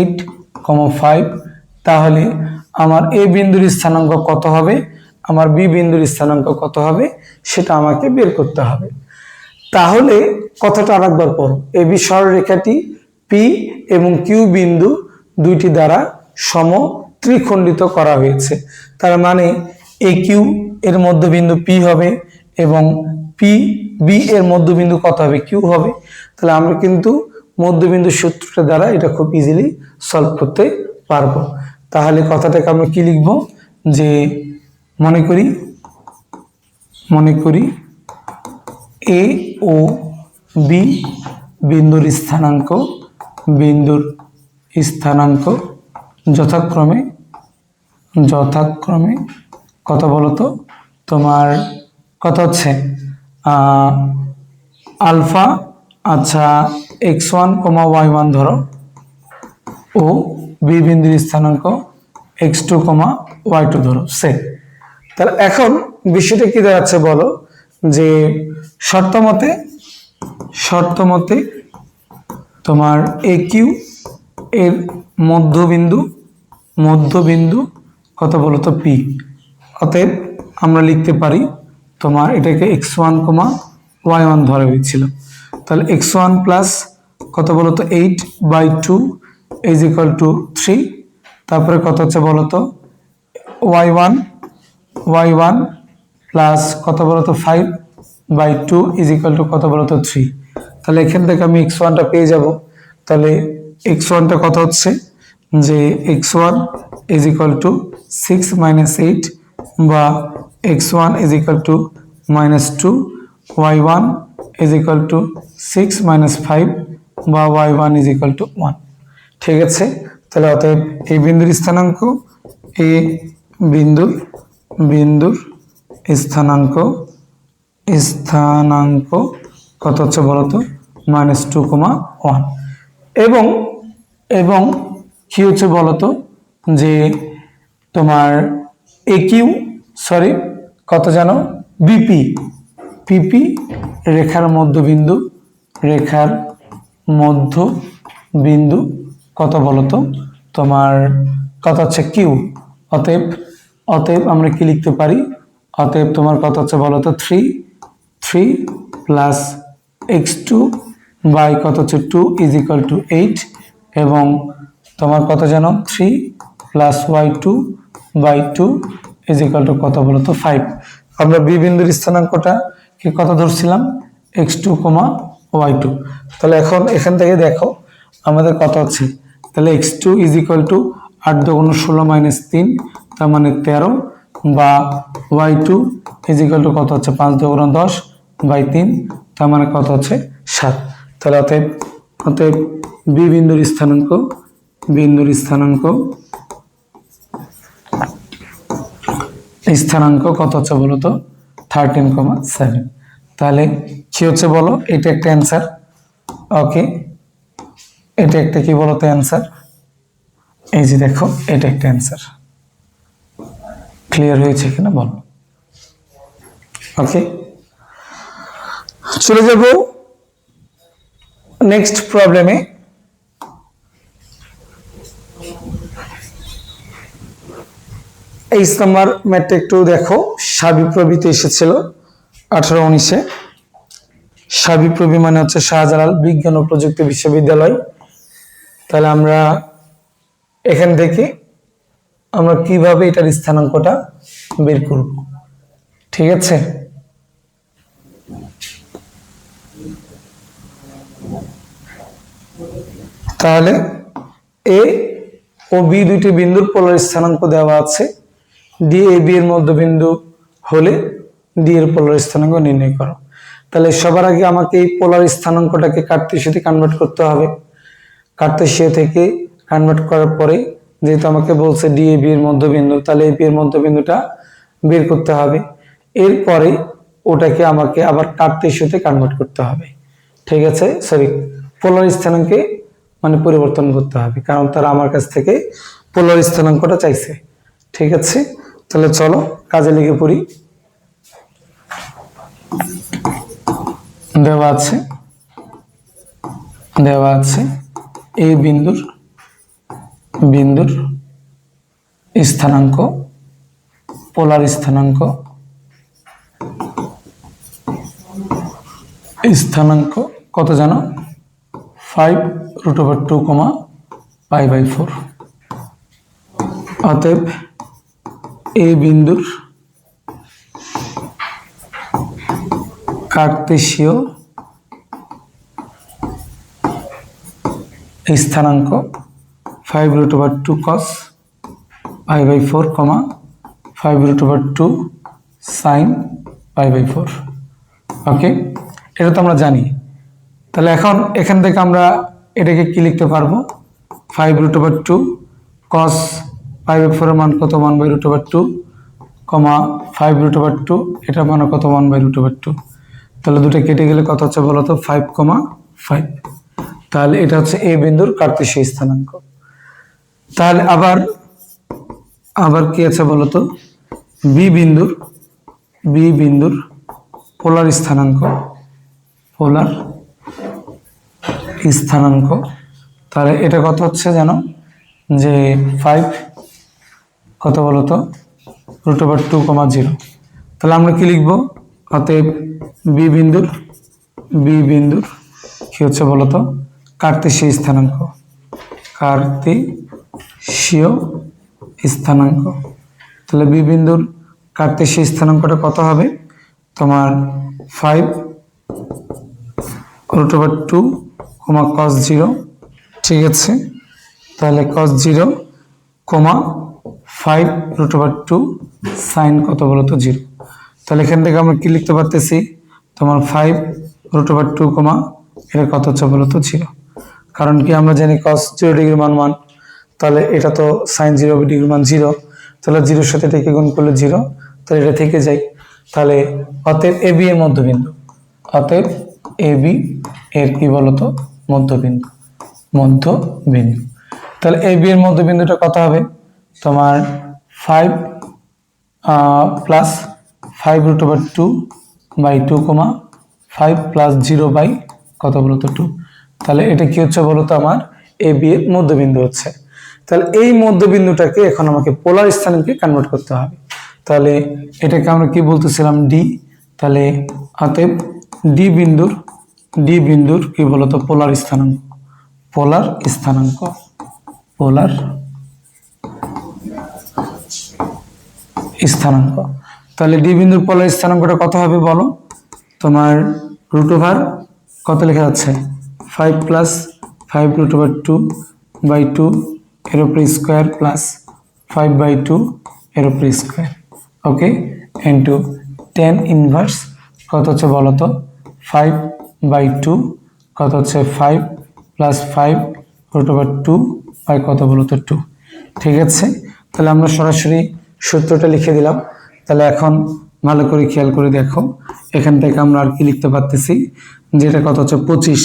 8,5, তাহলে আমার এ বিন্দুর স্থানাঙ্ক কত হবে, আমার বি বিন্দুর স্থানাঙ্ক কত হবে, সেটা আমাকে বের করতে হবে। তাহলে কথাটা আরেকবার পড়ো, এ বি সরলরেখাটি পি এবং কিউ বিন্দু দুইটি দ্বারা সম ত্রিখণ্ডিত করা হয়েছে। তার মানে এ কিউ এর মধ্যবিন্দু পি হবে এবং পি বি এর মধ্যবিন্দু কত হবে, কিউ হবে। তাহলে আমরা কিন্তু মধ্যবিন্দু সূত্রটা দ্বারা এটা খুব ইজিলি সলভ করতে পারবো। তাহলে কথাটাকে আমরা কি লিখব, যে মনে করি এ ও বি বিন্দুর স্থানাঙ্ক যথাক্রমে কত বলতো, তোমার কত হচ্ছে আলফা, আচ্ছা x1, y1 ধরো, ও বি বিন্দুর স্থানাঙ্ক x2, y2 ধরো, সে। তাহলে এখন বিষয়টা কি দাঁড়াচ্ছে বলো, যে শর্তমতে তোমার এ কিউ এর মধ্যবিন্দু কত বলতো, পি। অতএব আমরা লিখতে পারি তোমার এটাকে x1, y1 ধরে হয়েছিল। তাহলে x1 প্লাস কত বলতো 8/2 ইজ ইকুয়াল টু 3, তারপরে কত হচ্ছে বলতো y1 প্লাস কত বলতো 5/2 ইজ ইকুয়াল টু কত বলতো 3। তাহলে এখান থেকে আমি x1টা পেয়ে যাব। তাহলে x1টা কত হচ্ছে, যে x1 ইজ ইকুয়াল টু 6 - 8, বা x1 is equal to -2, y1 is equal to 6 - 5, বা y1 ইজ ইকুয়াল টু 1। ঠিক আছে, তাহলে অতএব এই বিন্দুর স্থানাঙ্ক, এ বিন্দুর স্থানাঙ্ক কত হচ্ছে বলতো, -2, 1, এবং কি হচ্ছে বলতো, যে তোমার এ কিউ কত জানো, পিপি রেখার মধ্যবিন্দু কত বলতো, তোমার কত হচ্ছে কিউ। অতএব আমরা কি লিখতে পারি, অতএব তোমার কত হচ্ছে বলতো 3 প্লাস x2 বাই কত হচ্ছে 2 ইজ ইকুয়াল টু 8, এবং তোমার কত জানো 3 plus y2/2 is equal to কত বলতো 5। আমরা বি বিন্দুর স্থানাঙ্কটা কি কত ধরছিলাম, x2, y2। তাহলে এখন এখান থেকে দেখো আমাদের কত হচ্ছে, তাহলে x2 ইজ ইকুয়াল টু 8 × 16 - 3, তার মানে 13, বা y2 ইজ ইকুয়াল টু কত হচ্ছে 5 × 10/3, তার মানে কত হচ্ছে 7। তাহলে অতএব বি বিন্দুর স্থানাঙ্ক কত হচ্ছে বলতো 13,7। তাহলে কি হচ্ছে বলো, এটা একটা অ্যান্সার। ওকে, এটা একটা কি বলতো অ্যান্সার, এই যে দেখো এটা একটা অ্যান্সার। ক্লিয়ার হয়েছে কিনা বলো। ওকে, চলে যাব নেক্সট প্রবলেমে। এই নাম্বার ম্যাথটা একটু দেখো, সাবিপ্রবিতে এসেছিল 18-19-এ। সাবিপ্রবি মানে হচ্ছে শাহজালাল বিজ্ঞান ও প্রযুক্তি বিশ্ববিদ্যালয়। তাহলে আমরা এখান থেকে আমরা কিভাবে এটার স্থানাঙ্কটা বের করব, ঠিক আছে। তাহলে এ ও বি দুইটি বিন্দুর পোলার স্থানাঙ্ক দেওয়া আছে, ডি এ বি এর মধ্যবিন্দু হলে ডি এর পোলার স্থানাঙ্ক নির্ণয় করো। তাহলে সবার আগে আমাকে এই পোলার স্থানাঙ্কটাকে কার্তেশিয়াতে কনভার্ট করতে হবে। কার্তেশিয়া থেকে কনভার্ট করার পরে যেহেতু আমাকে বলছে ডি এ বি এর মধ্যবিন্দু, তাহলে এ বি এর মধ্যবিন্দুটা বের করতে হবে। এরপরে ওটাকে আমাকে আবার কার্তেশীয়তে কনভার্ট করতে হবে। ঠিক আছে, সরি, পোলার স্থানাঙ্কে মানে পরিবর্তন করতে হবে, কারণ তারা আমার কাছ থেকে পোলার স্থানাঙ্কটা চাইছে। ঠিক আছে, তাহলে চলো কাজে লেগে পড়ি। দেওয়া আছে এই বিন্দুর স্থানাঙ্ক, পোলার স্থানাঙ্ক কত জানো? 5√2, π/4। অতএব এই বিন্দুর কার্তেশীয় স্থানাঙ্ক 5√2 cos π/4, 5√2 sin π/4। ওকে, এটা তো আমরা জানি। তাহলে এখন এখান থেকে আমরা এটাকে কি লিখতে পারবো? 5√2 cos π/4 এর মান কত? 1/√2, 5√2 এটার মান কত? 1/√2। তাহলে দুটো কেটে গেলে কত হচ্ছে বলো তো? 5,5। তাহলে এটা হচ্ছে এ বিন্দুর কার্তেশীয় স্থানাঙ্ক। তাহলে আবার কি আছে বলো তো? বি বিন্দুর পোলার স্থানাঙ্ক, তাহলে এটা কত হচ্ছে জানো? যে 5 কত বলো তো? √2, 0। তাহলে আমরা কি লিখবো? অতএব বি বিন্দুর কি হচ্ছে বলো তো? কার্তেশীয় স্থানাঙ্ক। তাহলে বি বিন্দুর কার্তেশীয় স্থানাঙ্কটা কত হবে তোমার? 5√2, cos 0। ঠিক আছে, তাহলে cos 0, 5√2 sin কত বলো তো? 0। তাহলে এখান থেকে আমরা কি লিখতে পারতেছি? তোমার 5√2, এটা কত হচ্ছে বলো তো? 0। কারণ কি আমরা জানি cos 0 ডিগ্রি মান, তাহলে এটা তো sin 0 ডিগ্রি মান 0, তাহলে 0-র সাথে এটাকে গুণ করলে 0, তাহলে এটা থেকে যায়। তাহলে অতএব এ বি এর মধ্যবিন্দু, এর কি বলতো? মধ্যবিন্দু। তাহলে এ বি এর মধ্যবিন্দুটা কত হবে তোমার? 5 প্লাস 5√2/2, 5 প্লাস 0 বাই কত বলতো? 2। তাহলে এটা কি হচ্ছে বলতো? আমার এ বি এর মধ্যবিন্দু হচ্ছে। তাহলে এই মধ্যবিন্দুটাকে এখন আমাকে পোলার স্থানাঙ্কে কনভার্ট করতে হবে। তাহলে এটাকে আমরা কি বলতেছিলাম? ডি। তাহলে অতএব ডি বিন্দুর কি বলতো? পোলার স্থানাঙ্ক। তাহলে ডি বিন্দুর পোলার স্থানাঙ্কটা কত হবে বলো? তোমার √ কত লেখা যাচ্ছে? 5 প্লাস 5√2/2 এর উপরে স্কোয়ার প্লাস 5/2 এর উপরে স্কোয়ার। ওকে, ইন্টু tan ইনভার্স কত হচ্ছে বলো তো? 5/2 কত হচ্ছে? 5 প্লাস 5√2 বাই কত বলো তো? 2। ঠিক আছে, তাহলে আমরা সরাসরি সূত্রটা লিখে দিলাম। তাহলে এখন ভালো করে খেয়াল করে দেখো, এখান থেকে আমরা আর কি লিখতে পারতেছি? যেটা কত হচ্ছে? 25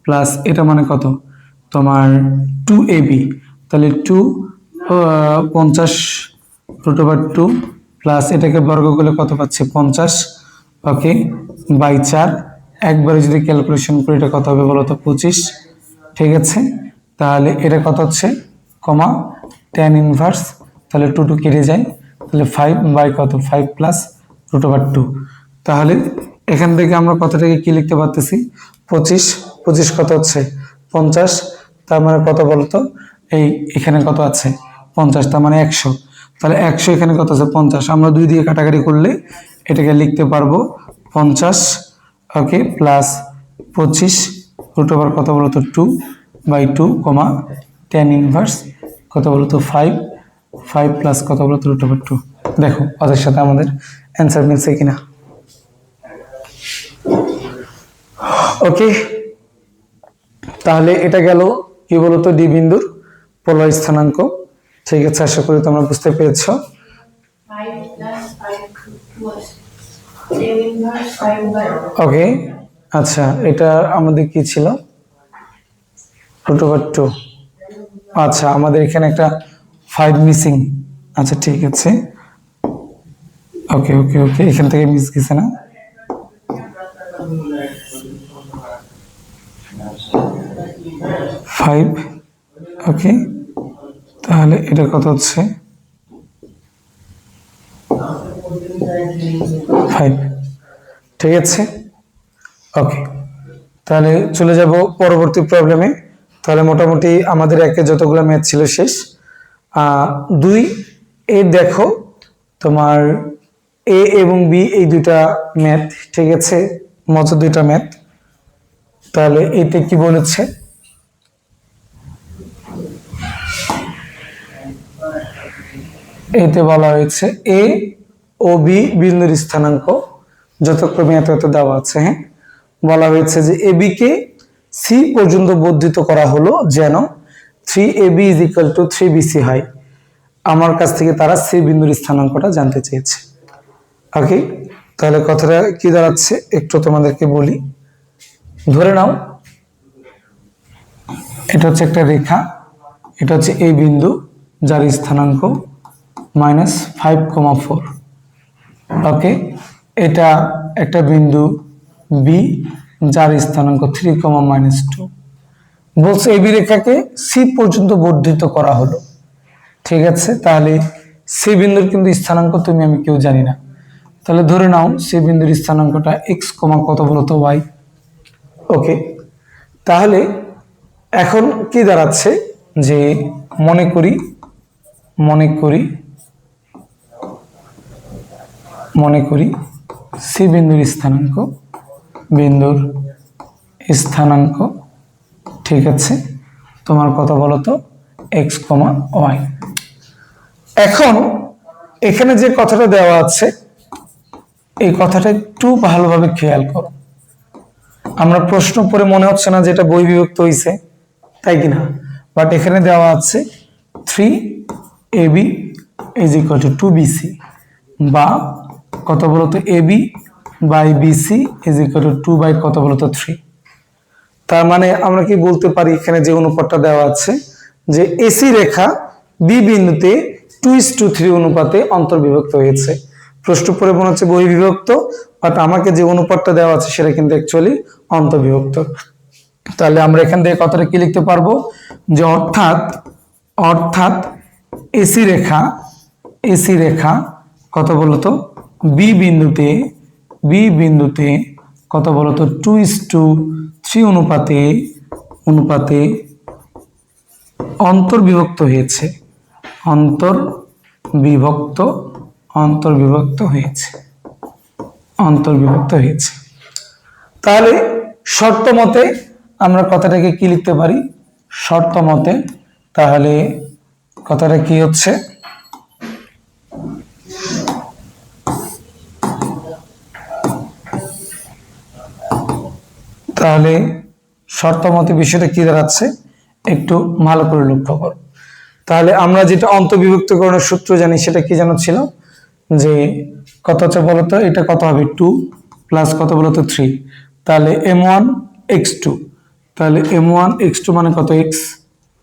প্লাস এটা মানে কত তোমার? 2ab। তাহলে 50√2 প্লাস এটাকে বর্গ করলে কত পাচ্ছে? 50। ওকে, বাই 4। একবারে যদি ক্যালকুলেশন করি এটা কত হবে বলো তো? 25। ঠিক আছে, তাহলে এটা কত হচ্ছে? tan ইনভার্স, তাহলে 2 কেটে যায়, তাহলে 5 বাই কত? 5 প্লাস √2। তাহলে এখান থেকে আমরা কতটাকে কি লিখতে পারতেছি? 25 কত হচ্ছে? 50। তার মানে কত বলতো? এখানে কত আছে? 50, তার মানে 100। তাহলে 100 এখানে কত আছে? 50। আমরা 2 দিয়ে কাটাকাটি করলে এটাকে লিখতে পারবো 50। ওকে, প্লাস 25 √ কত বলতো? 2/2, tan ইনভার্স কত বলতো? 5 প্লাস কত বলতো? √2। দেখো ওদের সাথে আমাদের অ্যান্সার মিলছে কিনা। ওকে, তাহলে এটা গেল কি বলতো? ডি বিন্দুর পোলার স্থানাঙ্ক। ঠিক আছে, আশা করি তোমরা বুঝতে পেরেছো। ওকে, আচ্ছা এটা আমাদের কি ছিল, √2। আচ্ছা আমাদের এখানে একটা 5 মিসিং। আচ্ছা ঠিক আছে, ওকে ওকে ওকে, এখান থেকে মিস গেছে না। ফাইভ, ওকে, তাহলে এটা কত হচ্ছে 5, ঠিক আছে। ওকে, তাহলে চলে যাব পরবর্তী প্রবলেমে। তাহলে মোটামুটি আমাদের একে যতগুলো ম্যাথ ছিল শেষ। 2 এর দেখো তোমার এ এবং বি এই দুটা ম্যাথ, ঠিক আছে, মতো দুইটা ম্যাথ। তাহলে এতে কি বলেছে, এতে বলা হয়েছে এ ও বি বিন্দুর স্থানাঙ্ক যথাক্রমে এত এত দেওয়া আছে। হ্যাঁ, বলা হয়েছে যে এ বি কে সি পর্যন্ত বর্ধিত করা হলো যেন 3ab = 3bc হয়। আমার কাছ থেকে তারা সি বিন্দুর স্থানাঙ্কটা জানতে চেয়েছে। ওকে, তাহলে কথাটা কি দাঁড়াচ্ছে একটু তোমাদেরকে বলি। ধরে নাও এটা হচ্ছে একটা রেখা, এটা হচ্ছে এই বিন্দু যার স্থানাঙ্ক -5,4। ওকে, এটা একটা বিন্দু বি যার স্থানাঙ্ক 3,-2। বলছে এবি রেখাকে সি পর্যন্ত বর্ধিত করা হলো, ঠিক আছে। তাহলে সি বিন্দুর কিন্তু স্থানাঙ্ক তুমি আমি কেউ জানি না। তাহলে ধরে নাও সি বিন্দুর স্থানাঙ্কটা এক্স কমা কত বলতো ওয়াই। ওকে, তাহলে এখন কি দাঁড়াচ্ছে যে মনে করি সি বিন্দুর স্থানাঙ্ক ঠিক আছে তোমার কত বলতো এক্স কমা ওয়াই। এখন এখানে যে কথাটা দেওয়া আছে এই কথাটা একটু ভালোভাবে খেয়াল করো। আমরা প্রশ্ন পড়ে মনে হচ্ছে না যে এটা বই বিভক্ত হয়েছে, তাই কিনা, বাট এখানে দেওয়া আছে 3ab = 2bc বা কত বলতো ab বাই bc = 2 বাই কত বলতো 3। তার মানে আমরা কি বলতে পারি এখানে যে অনুপাতটা দেওয়া আছে যে এসি রেখা বি বিন্দুতে 2:3 অনুপাতে অন্তর্বিভক্ত হয়েছে। প্রশ্ন পড়ে মনে হচ্ছে বই বিভক্ত, বাট আমাকে যে অনুপাতটা দেওয়া আছে সেটা কিন্তু অ্যাকচুয়ালি অন্তর্বিভক্ত। তাহলে আমরা এখান থেকে কথাটা কি লিখতে পারবো যে অর্থাৎ এসি রেখা কত বলতো বি বিন্দুতে কত বলতো 2:3 অনুপাতে অন্তর্বিভক্ত হয়েছে। তাহলে শর্ত মতে আমরা কথাটাকে কি লিখতে পারি, শর্ত মতে তাহলে কথাটা কি হচ্ছে, তাহলে শর্ত মতে বিষয়টা কি দাঁড়াচ্ছে একটু ভালো করে লক্ষ্য করো। তাহলে আমরা যেটা অন্তর্বিভক্তকরণের সূত্র জানি সেটা কি জানা ছিল যে কত হচ্ছে বলতো, এটা কত হবে 2 প্লাস কত বলতো 3, তাহলে m1 x2, তাহলে m1 x2 মানে কত x,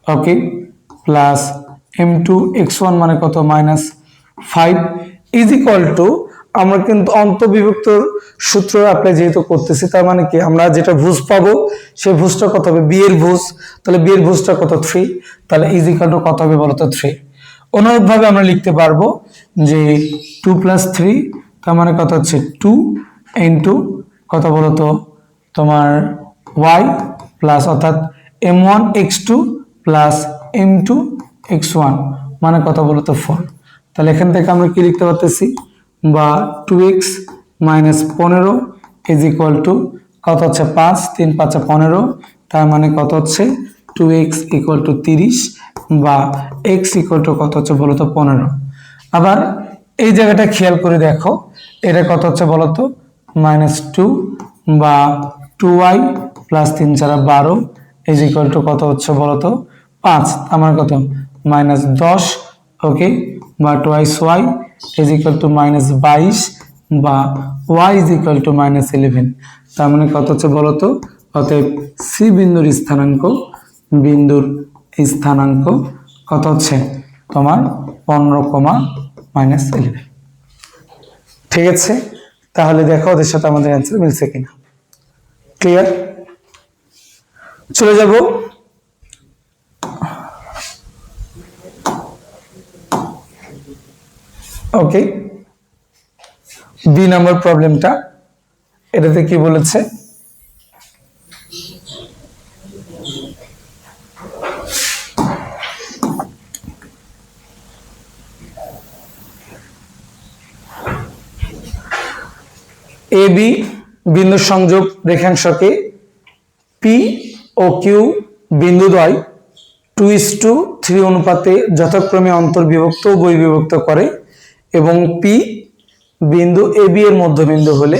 ওকে, প্লাস m2 x1 মানে কত -5 = আমরা কিন্তু অন্তর্বিভক্ত সূত্র অ্যাপ্লাই যেহেতু করতেছি, তার মানে কি আমরা যেটা ভুজ পাবো সেই ভুজটা কত হবে বি এর ভুজ, তাহলে বি এর ভুজটা কত 3, তাহলে = কত হবে বলতো 3। অনুরূপভাবে আমরা লিখতে পারবো যে 2 + 3 তার মানে কত হচ্ছে 2 ইনটু কত বলতো তোমার y প্লাস অর্থাৎ m1 x2 plus m2 x1 মানে কত বলতো 4। তাহলে এখান থেকে আমরা কি লিখতে পারতেছি বা 2x - 15 = কত হচ্ছে 5 3 5 15, তার মানে কত হচ্ছে 2x = 30 বা x = কত হচ্ছে বলতো 15। আবার এই জায়গাটা খেয়াল করে দেখো এটা কত হচ্ছে বলতো -2 বা 2y প্লাস 3 4 12 = কত হচ্ছে বলতো 5, আমার কত -10, ওকে, বা 2y = -22 বা y ইজ ইকুয়াল টু -11, তার মানে কত হচ্ছে বলতো? অতএব সি বিন্দুর স্থানাঙ্ক কত হচ্ছে তোমার 15, ঠিক আছে। তাহলে দেখো ওদের সাথে আমাদের অ্যান্সার মিলছে কিনা। ক্লিয়ার? চলে যাব ওকে বি নাম্বার প্রবলেমটা। এটাতে কি বলেছে? এ বি বিন্দু সংযোগ রেখাংশকে পি ও কিউ বিন্দুদ্বয় 2:3 অনুপাতে যথাক্রমে অন্তর্বিভক্ত ও বহির্বিভক্ত করে এবং পি বিন্দু এ বি এর মধ্যবিন্দু হলে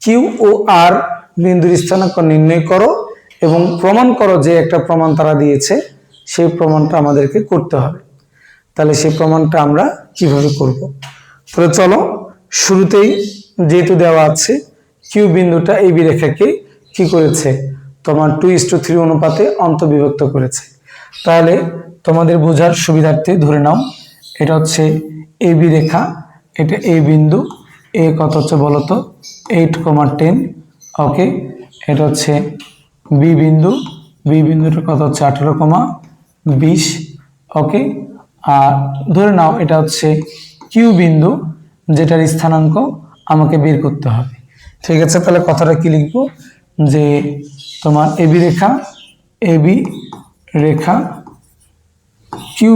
কিউ ও আর বিন্দুর স্থানাঙ্ক নির্ণয় করো এবং প্রমাণ করো যে একটা প্রমাণ তারা দিয়েছে, সেই প্রমাণটা আমাদেরকে করতে হবে। তাহলে সেই প্রমাণটা আমরা কিভাবে করব? তাহলে চলো, শুরুতেই যেহেতু দেওয়া আছে কিউ বিন্দুটা এ বি রেখাকে কি করেছে তোমার 2:3 অনুপাতে অন্তর্বিভক্ত করেছে। তাহলে তোমাদের বোঝার সুবিধার্থে ধরে নাও এটা হচ্ছে এ বি রেখা, এটা এ বিন্দু, এ কত হচ্ছে বলতো 8,10, ওকে। এটা হচ্ছে বি বিন্দু, বি বিন্দুটা কত হচ্ছে 18,20, ওকে। আর ধরে নাও এটা হচ্ছে কিউ বিন্দু, যেটার স্থানাঙ্ক আমাকে বের করতে হবে, ঠিক আছে। তাহলে কথাটা কি লিখবো? যে তোমার এবি রেখা কিউ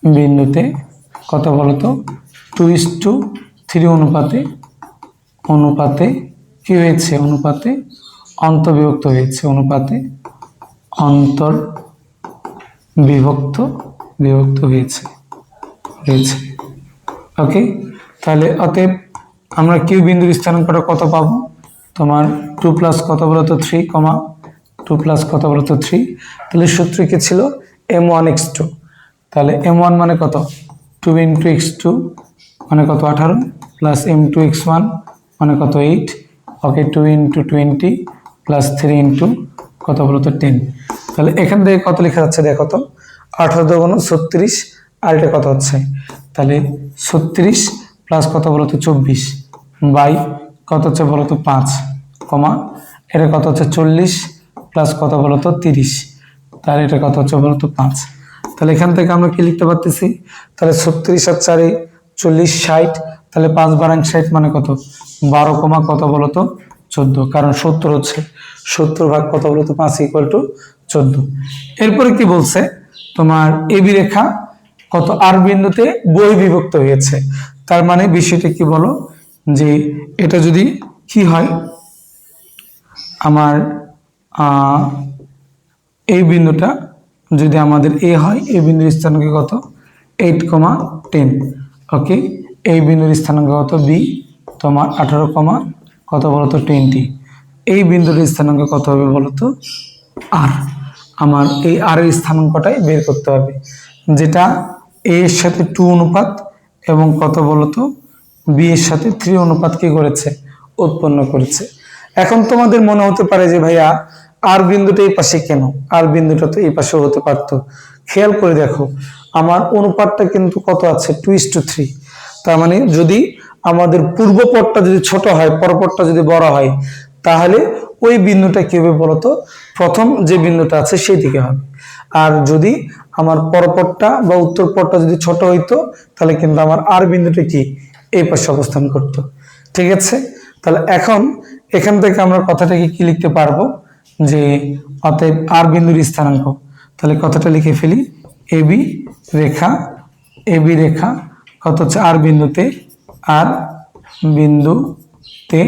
বিন্দুতে কত বলতো 2:3 অনুপাতে কি হয়েছে? অনুপাতে অন্তর্বিভক্ত হয়েছে, বিভক্ত হয়েছে, ওকে। তাহলে অতএব আমরা কিউ বিন্দুর স্থানাঙ্কটা কত পাবো? তোমার 2 প্লাস কত বলতো 3, 2 প্লাস কত বলতো 3। তাহলে সূত্র কি ছিল? m1x2। তাহলে m1 মানে কত? 2 ইন্টু x2 মানে কত 18, প্লাস m2x1 মানে কত 8, ওকে। 2 ইন্টু 20 প্লাস 3 ইন্টু কত বলতো 10। তাহলে এখান থেকে কত লেখা যাচ্ছে দেখো তো, 18 × 36, আর এটা কত হচ্ছে? তাহলে 36 প্লাস কত বলতো 24 বাই কত হচ্ছে বলতো 5, এটা কত হচ্ছে 40 প্লাস কত বলতো 30, তাহলে এটা কত হচ্ছে বলতো 5। তাহলে এখান থেকে আমরা কি লিখতে পারতেছি? তাহলে 36 আর 4 40, 60, তাহলে 5 বারাং 60 মানে কত 12, কত বলতো 14, কারণ 70 হচ্ছে 70 ভাগ কত বলতো 5 = 14। এরপরে কি বলছে? তোমার এবি রেখা কত আর বিন্দুতে বহির্বিভক্ত হয়েছে। তার মানে বিষয়টা কি বলো, যে এটা যদি কি হয় আমার এই বিন্দুটা যদি আমাদের এ হয়, এই বিন্দুর স্থানাঙ্ক কত 8,10, ওকে। এই বিন্দুর স্থানাঙ্ক কত বি তোমার 18, কত বলতো 20। এই বিন্দুর স্থানাঙ্ক কত হবে বলতো আর। আমার এই আর এর স্থানাঙ্কটাই বের করতে হবে, যেটা এ এর সাথে 2 অনুপাত এবং কত বলতো বি এর সাথে 3 অনুপাত কি করেছে? উৎপন্ন করেছে। এখন তোমাদের মনে হতে পারে যে ভাইয়া আর বিন্দুটা এই পাশে কেন? আর বিন্দুটা তো এই পাশেও হতে পারতো। খেয়াল করে দেখো আমার অনুপাতটা কিন্তু কত আছে 2:3। তার মানে যদি আমাদের পূর্ব পটটা যদি ছোট হয়, পরপটটা যদি বড় হয়, তাহলে ওই বিন্দুটা কি হবে বলতো? প্রথম যে বিন্দুটা আছে সেই দিকে হবে। আর যদি আমার পরপটটা বা উত্তর পটটা যদি ছোট হইতো, তাহলে কিন্তু আমার আর বিন্দুটা কি এই পাশে অবস্থান করতো, ঠিক আছে। তাহলে এখন এখান থেকে আমরা কথাটাকে কি লিখতে পারবো, যে অতএব আর বিন্দুর স্থানাঙ্ক। তাহলে কথাটা লিখে ফেলি, এবি রেখা কত হচ্ছে আর বিন্দুতে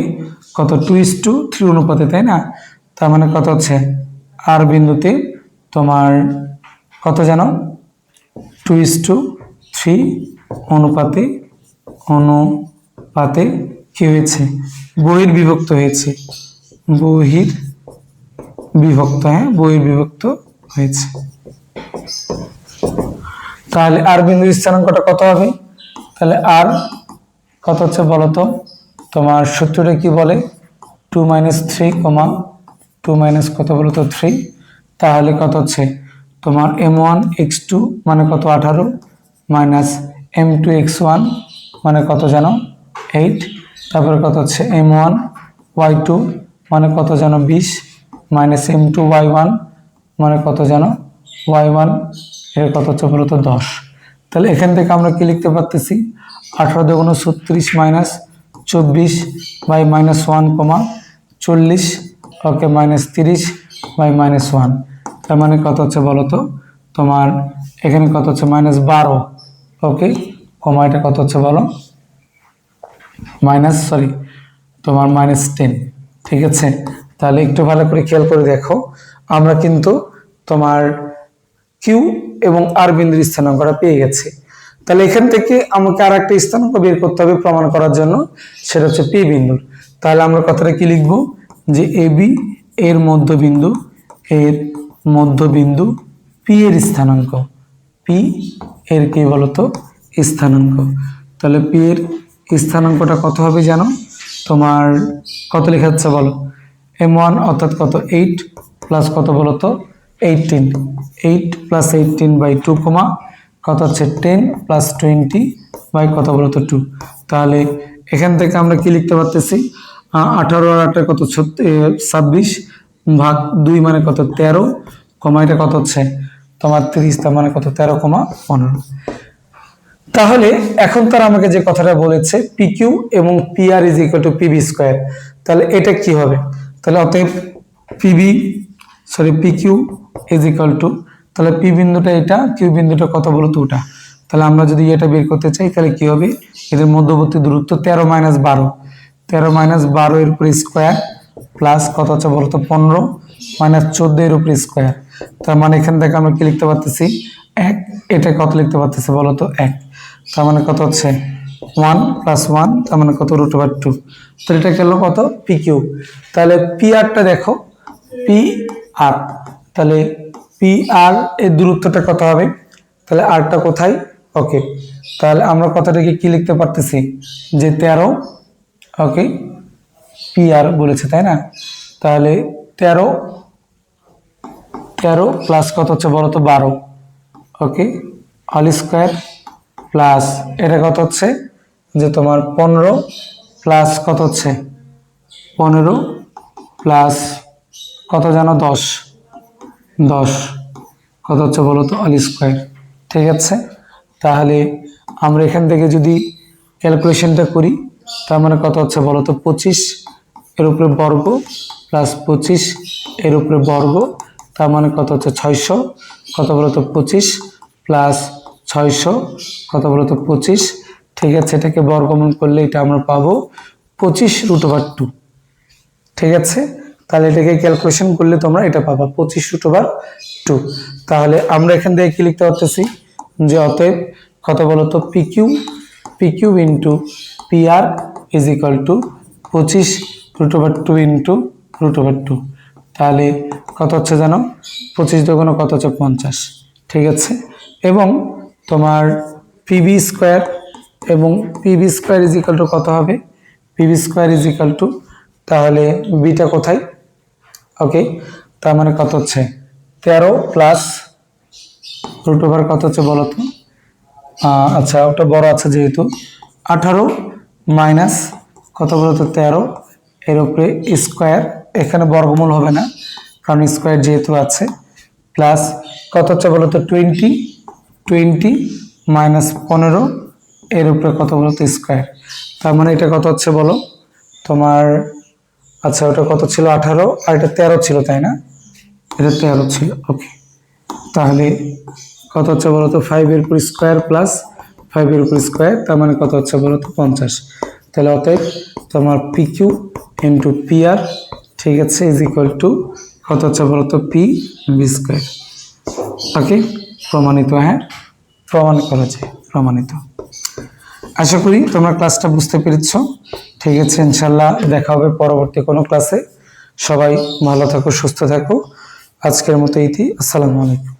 কত 2:3 অনুপাতে, তাই না? তার মানে কত হচ্ছে আর বিন্দুতে তোমার কত জানো 2:3 অনুপাতে কি হয়েছে? বহির্বিভক্ত হয়েছে, বহির্বিভক্ত হয়েছে। তাহলে আর বিন্দুর স্থানাঙ্কটা কত হবে? তাহলে আর কত হচ্ছে বলো তো, তোমার সূত্রটা কি বলে, 2 - 3, 2 মাইনাস কত বলো তো 3, তাহলে কত হচ্ছে তোমার m1 x2 মানে কত 18 মাইনাস m2 x1 মানে কত জানো 8, তারপরে কত হচ্ছে m1 y2 মানে কত জানো 20 মাইনাস m2 y1 মানে কত জানো y1 এর কত হচ্ছে বলো তো 10। তাহলে এখান থেকে আমরা কি লিখতে পারতেছি, 18 × 36 মাইনাস 24 বাই মাইনাস 1 কমা 40 ওকে মাইনাস 30 বাই মাইনাস 1, তার মানে কত হচ্ছে বলো তো তোমার এখানে কত হচ্ছে মাইনাস 12 ওকে কমা এটা কত হচ্ছে বলো মাইনাস তোমার মাইনাস 10। ঠিক আছে, তাহলে একটু ভালো করে খেয়াল করে দেখো, আমরা কিন্তু তোমার কিউ এবং আর বিন্দুর স্থানাঙ্কটা পেয়ে গেছি। তাহলে এখান থেকে আমাকে আর একটা স্থানাঙ্ক বের করতে হবে প্রমাণ করার জন্য, সেটা হচ্ছে পি বিন্দুর। তাহলে আমরা কথাটা কি লিখব, যে এ বি এর মধ্যবিন্দু পি এর স্থানাঙ্ক, পি এর কি বলতো স্থানাঙ্ক। তাহলে পি এর স্থানাঙ্কটা কত হবে জানো, তোমার কত লেখা যাচ্ছে বলো, m1 অর্থাৎ কত 8 প্লাস কত বলতো 18, 8 + 18/2 কমা কত হচ্ছে 10 + 20 বাই কত বলতো 2। তাহলে এখান থেকে আমরা কি লিখতে পারতেছি, 18 আর 8 কত 26 ভাগ 2 মানে কত 13 কমা এটা কত হচ্ছে তোমার 30, তার মানে কত 13,15। তাহলে এখন তারা আমাকে যে কথাটা বলেছে PQ এবং PR = PB², তাহলে এটা কি হবে, তাহলে অতএব PQ তাহলে P বিন্দুটা এটা, Q বিন্দুটা কত বলতো ওটা। তাহলে আমরা যদি এটা বের করতে চাই তাহলে কি হবে, এদের মধ্যবর্তী দূরত্ব 13 - 12, 13 - 12 এর উপর স্কয়ার প্লাস কত হচ্ছে বলতো 15 - 14 এর উপর স্কয়ার। তার মানে এখান থেকে আমরা কি লিখতে পারতেছি 1, এটা কত লিখতে পারতেছি বলতো 1, তার মানে কত হচ্ছে 1 + 1 তার মানে কত √2। তাহলে এটা গেল কত PQ। তাহলে PR-টা দেখো, PR, তাহলে PR এর দূরত্বটা কত হবে, তাহলে R-টা কোথায়, ওকে তাহলে আমরা কথাটাকে কি লিখতে পারতেছি, যে 13 ওকে PR বলেছে তাই না, তাহলে 13 প্লাস কত হচ্ছে বলতো 12 ওকে হোল স্কয়ার প্লাস এটা কত হচ্ছে যে তোমার 15 প্লাস কত হচ্ছে 15 প্লাস কত জানো 10 কত হচ্ছে বলো তো হোল স্কয়ার। ঠিক আছে, তাহলে আমরা এখান থেকে যদি ক্যালকুলেশনটা করি তার মানে কত হচ্ছে বলো তো 25 এর উপরে বর্গ প্লাস 25 এর উপরে বর্গ, তার মানে কত হচ্ছে 600 কত বলো তো 25 প্লাস 600 কত বলো তো 25। ঠিক আছে, এটাকে বর্গমূল করলে এটা আমরা পাবো 25√2। ঠিক আছে, তাহলে এটাকে ক্যালকুলেশন করলে তোমরা এটা পাবা 25√2। তাহলে আমরা এখান থেকে কি লিখতে পারতেছি, যে অতএব কত বলতো PQ × PR = 25√2 √2। তাহলে কত হচ্ছে জানো 25 × 2 কত হচ্ছে 50। ঠিক আছে, এবং তোমার PB² এবং PB² = কত হবে, PB² তাহলে বিটা কোথায়, ওকে তার মানে কত হচ্ছে 13 প্লাস √2 কত হচ্ছে বলো তো, আচ্ছা ওটা বড় আছে যেহেতু 18 মাইনাস কত বলতো 13 এর উপরে স্কয়ার, এখানে বর্গমূল হবে না কারণ স্কয়ার যেহেতু আছে, প্লাস কত হচ্ছে বলতো 20 মাইনাস 15 এর উপরে কত বলতো স্কয়ার। তার মানে এটা কত হচ্ছে বলো তোমার, আচ্ছা ওটা কত ছিল 18 আর এটা 13 ছিল তাই না, এটা 13 ছিল ওকে। তাহলে কত হচ্ছে বলো তো 5 এর উপর স্কয়ার প্লাস 5 এর উপর স্কয়ার, তার মানে কত হচ্ছে বলো তো 50। তাহলে অতএব তোমার PQ × PR ঠিক আছে = কত হচ্ছে বলো তো PB²। ওকে প্রমাণিত, হ্যাঁ প্রমাণ করা যায়, প্রমাণিত। আশা করি তোমরা ক্লাসটা বুঝতে পেরেছো। ঠিক আছে, ইনশাল্লাহ দেখা হবে পরবর্তী কোনো ক্লাসে। সবাই ভালো থাকো, সুস্থ থাকো। আজকের মতো ইতি, আসসালামু আলাইকুম।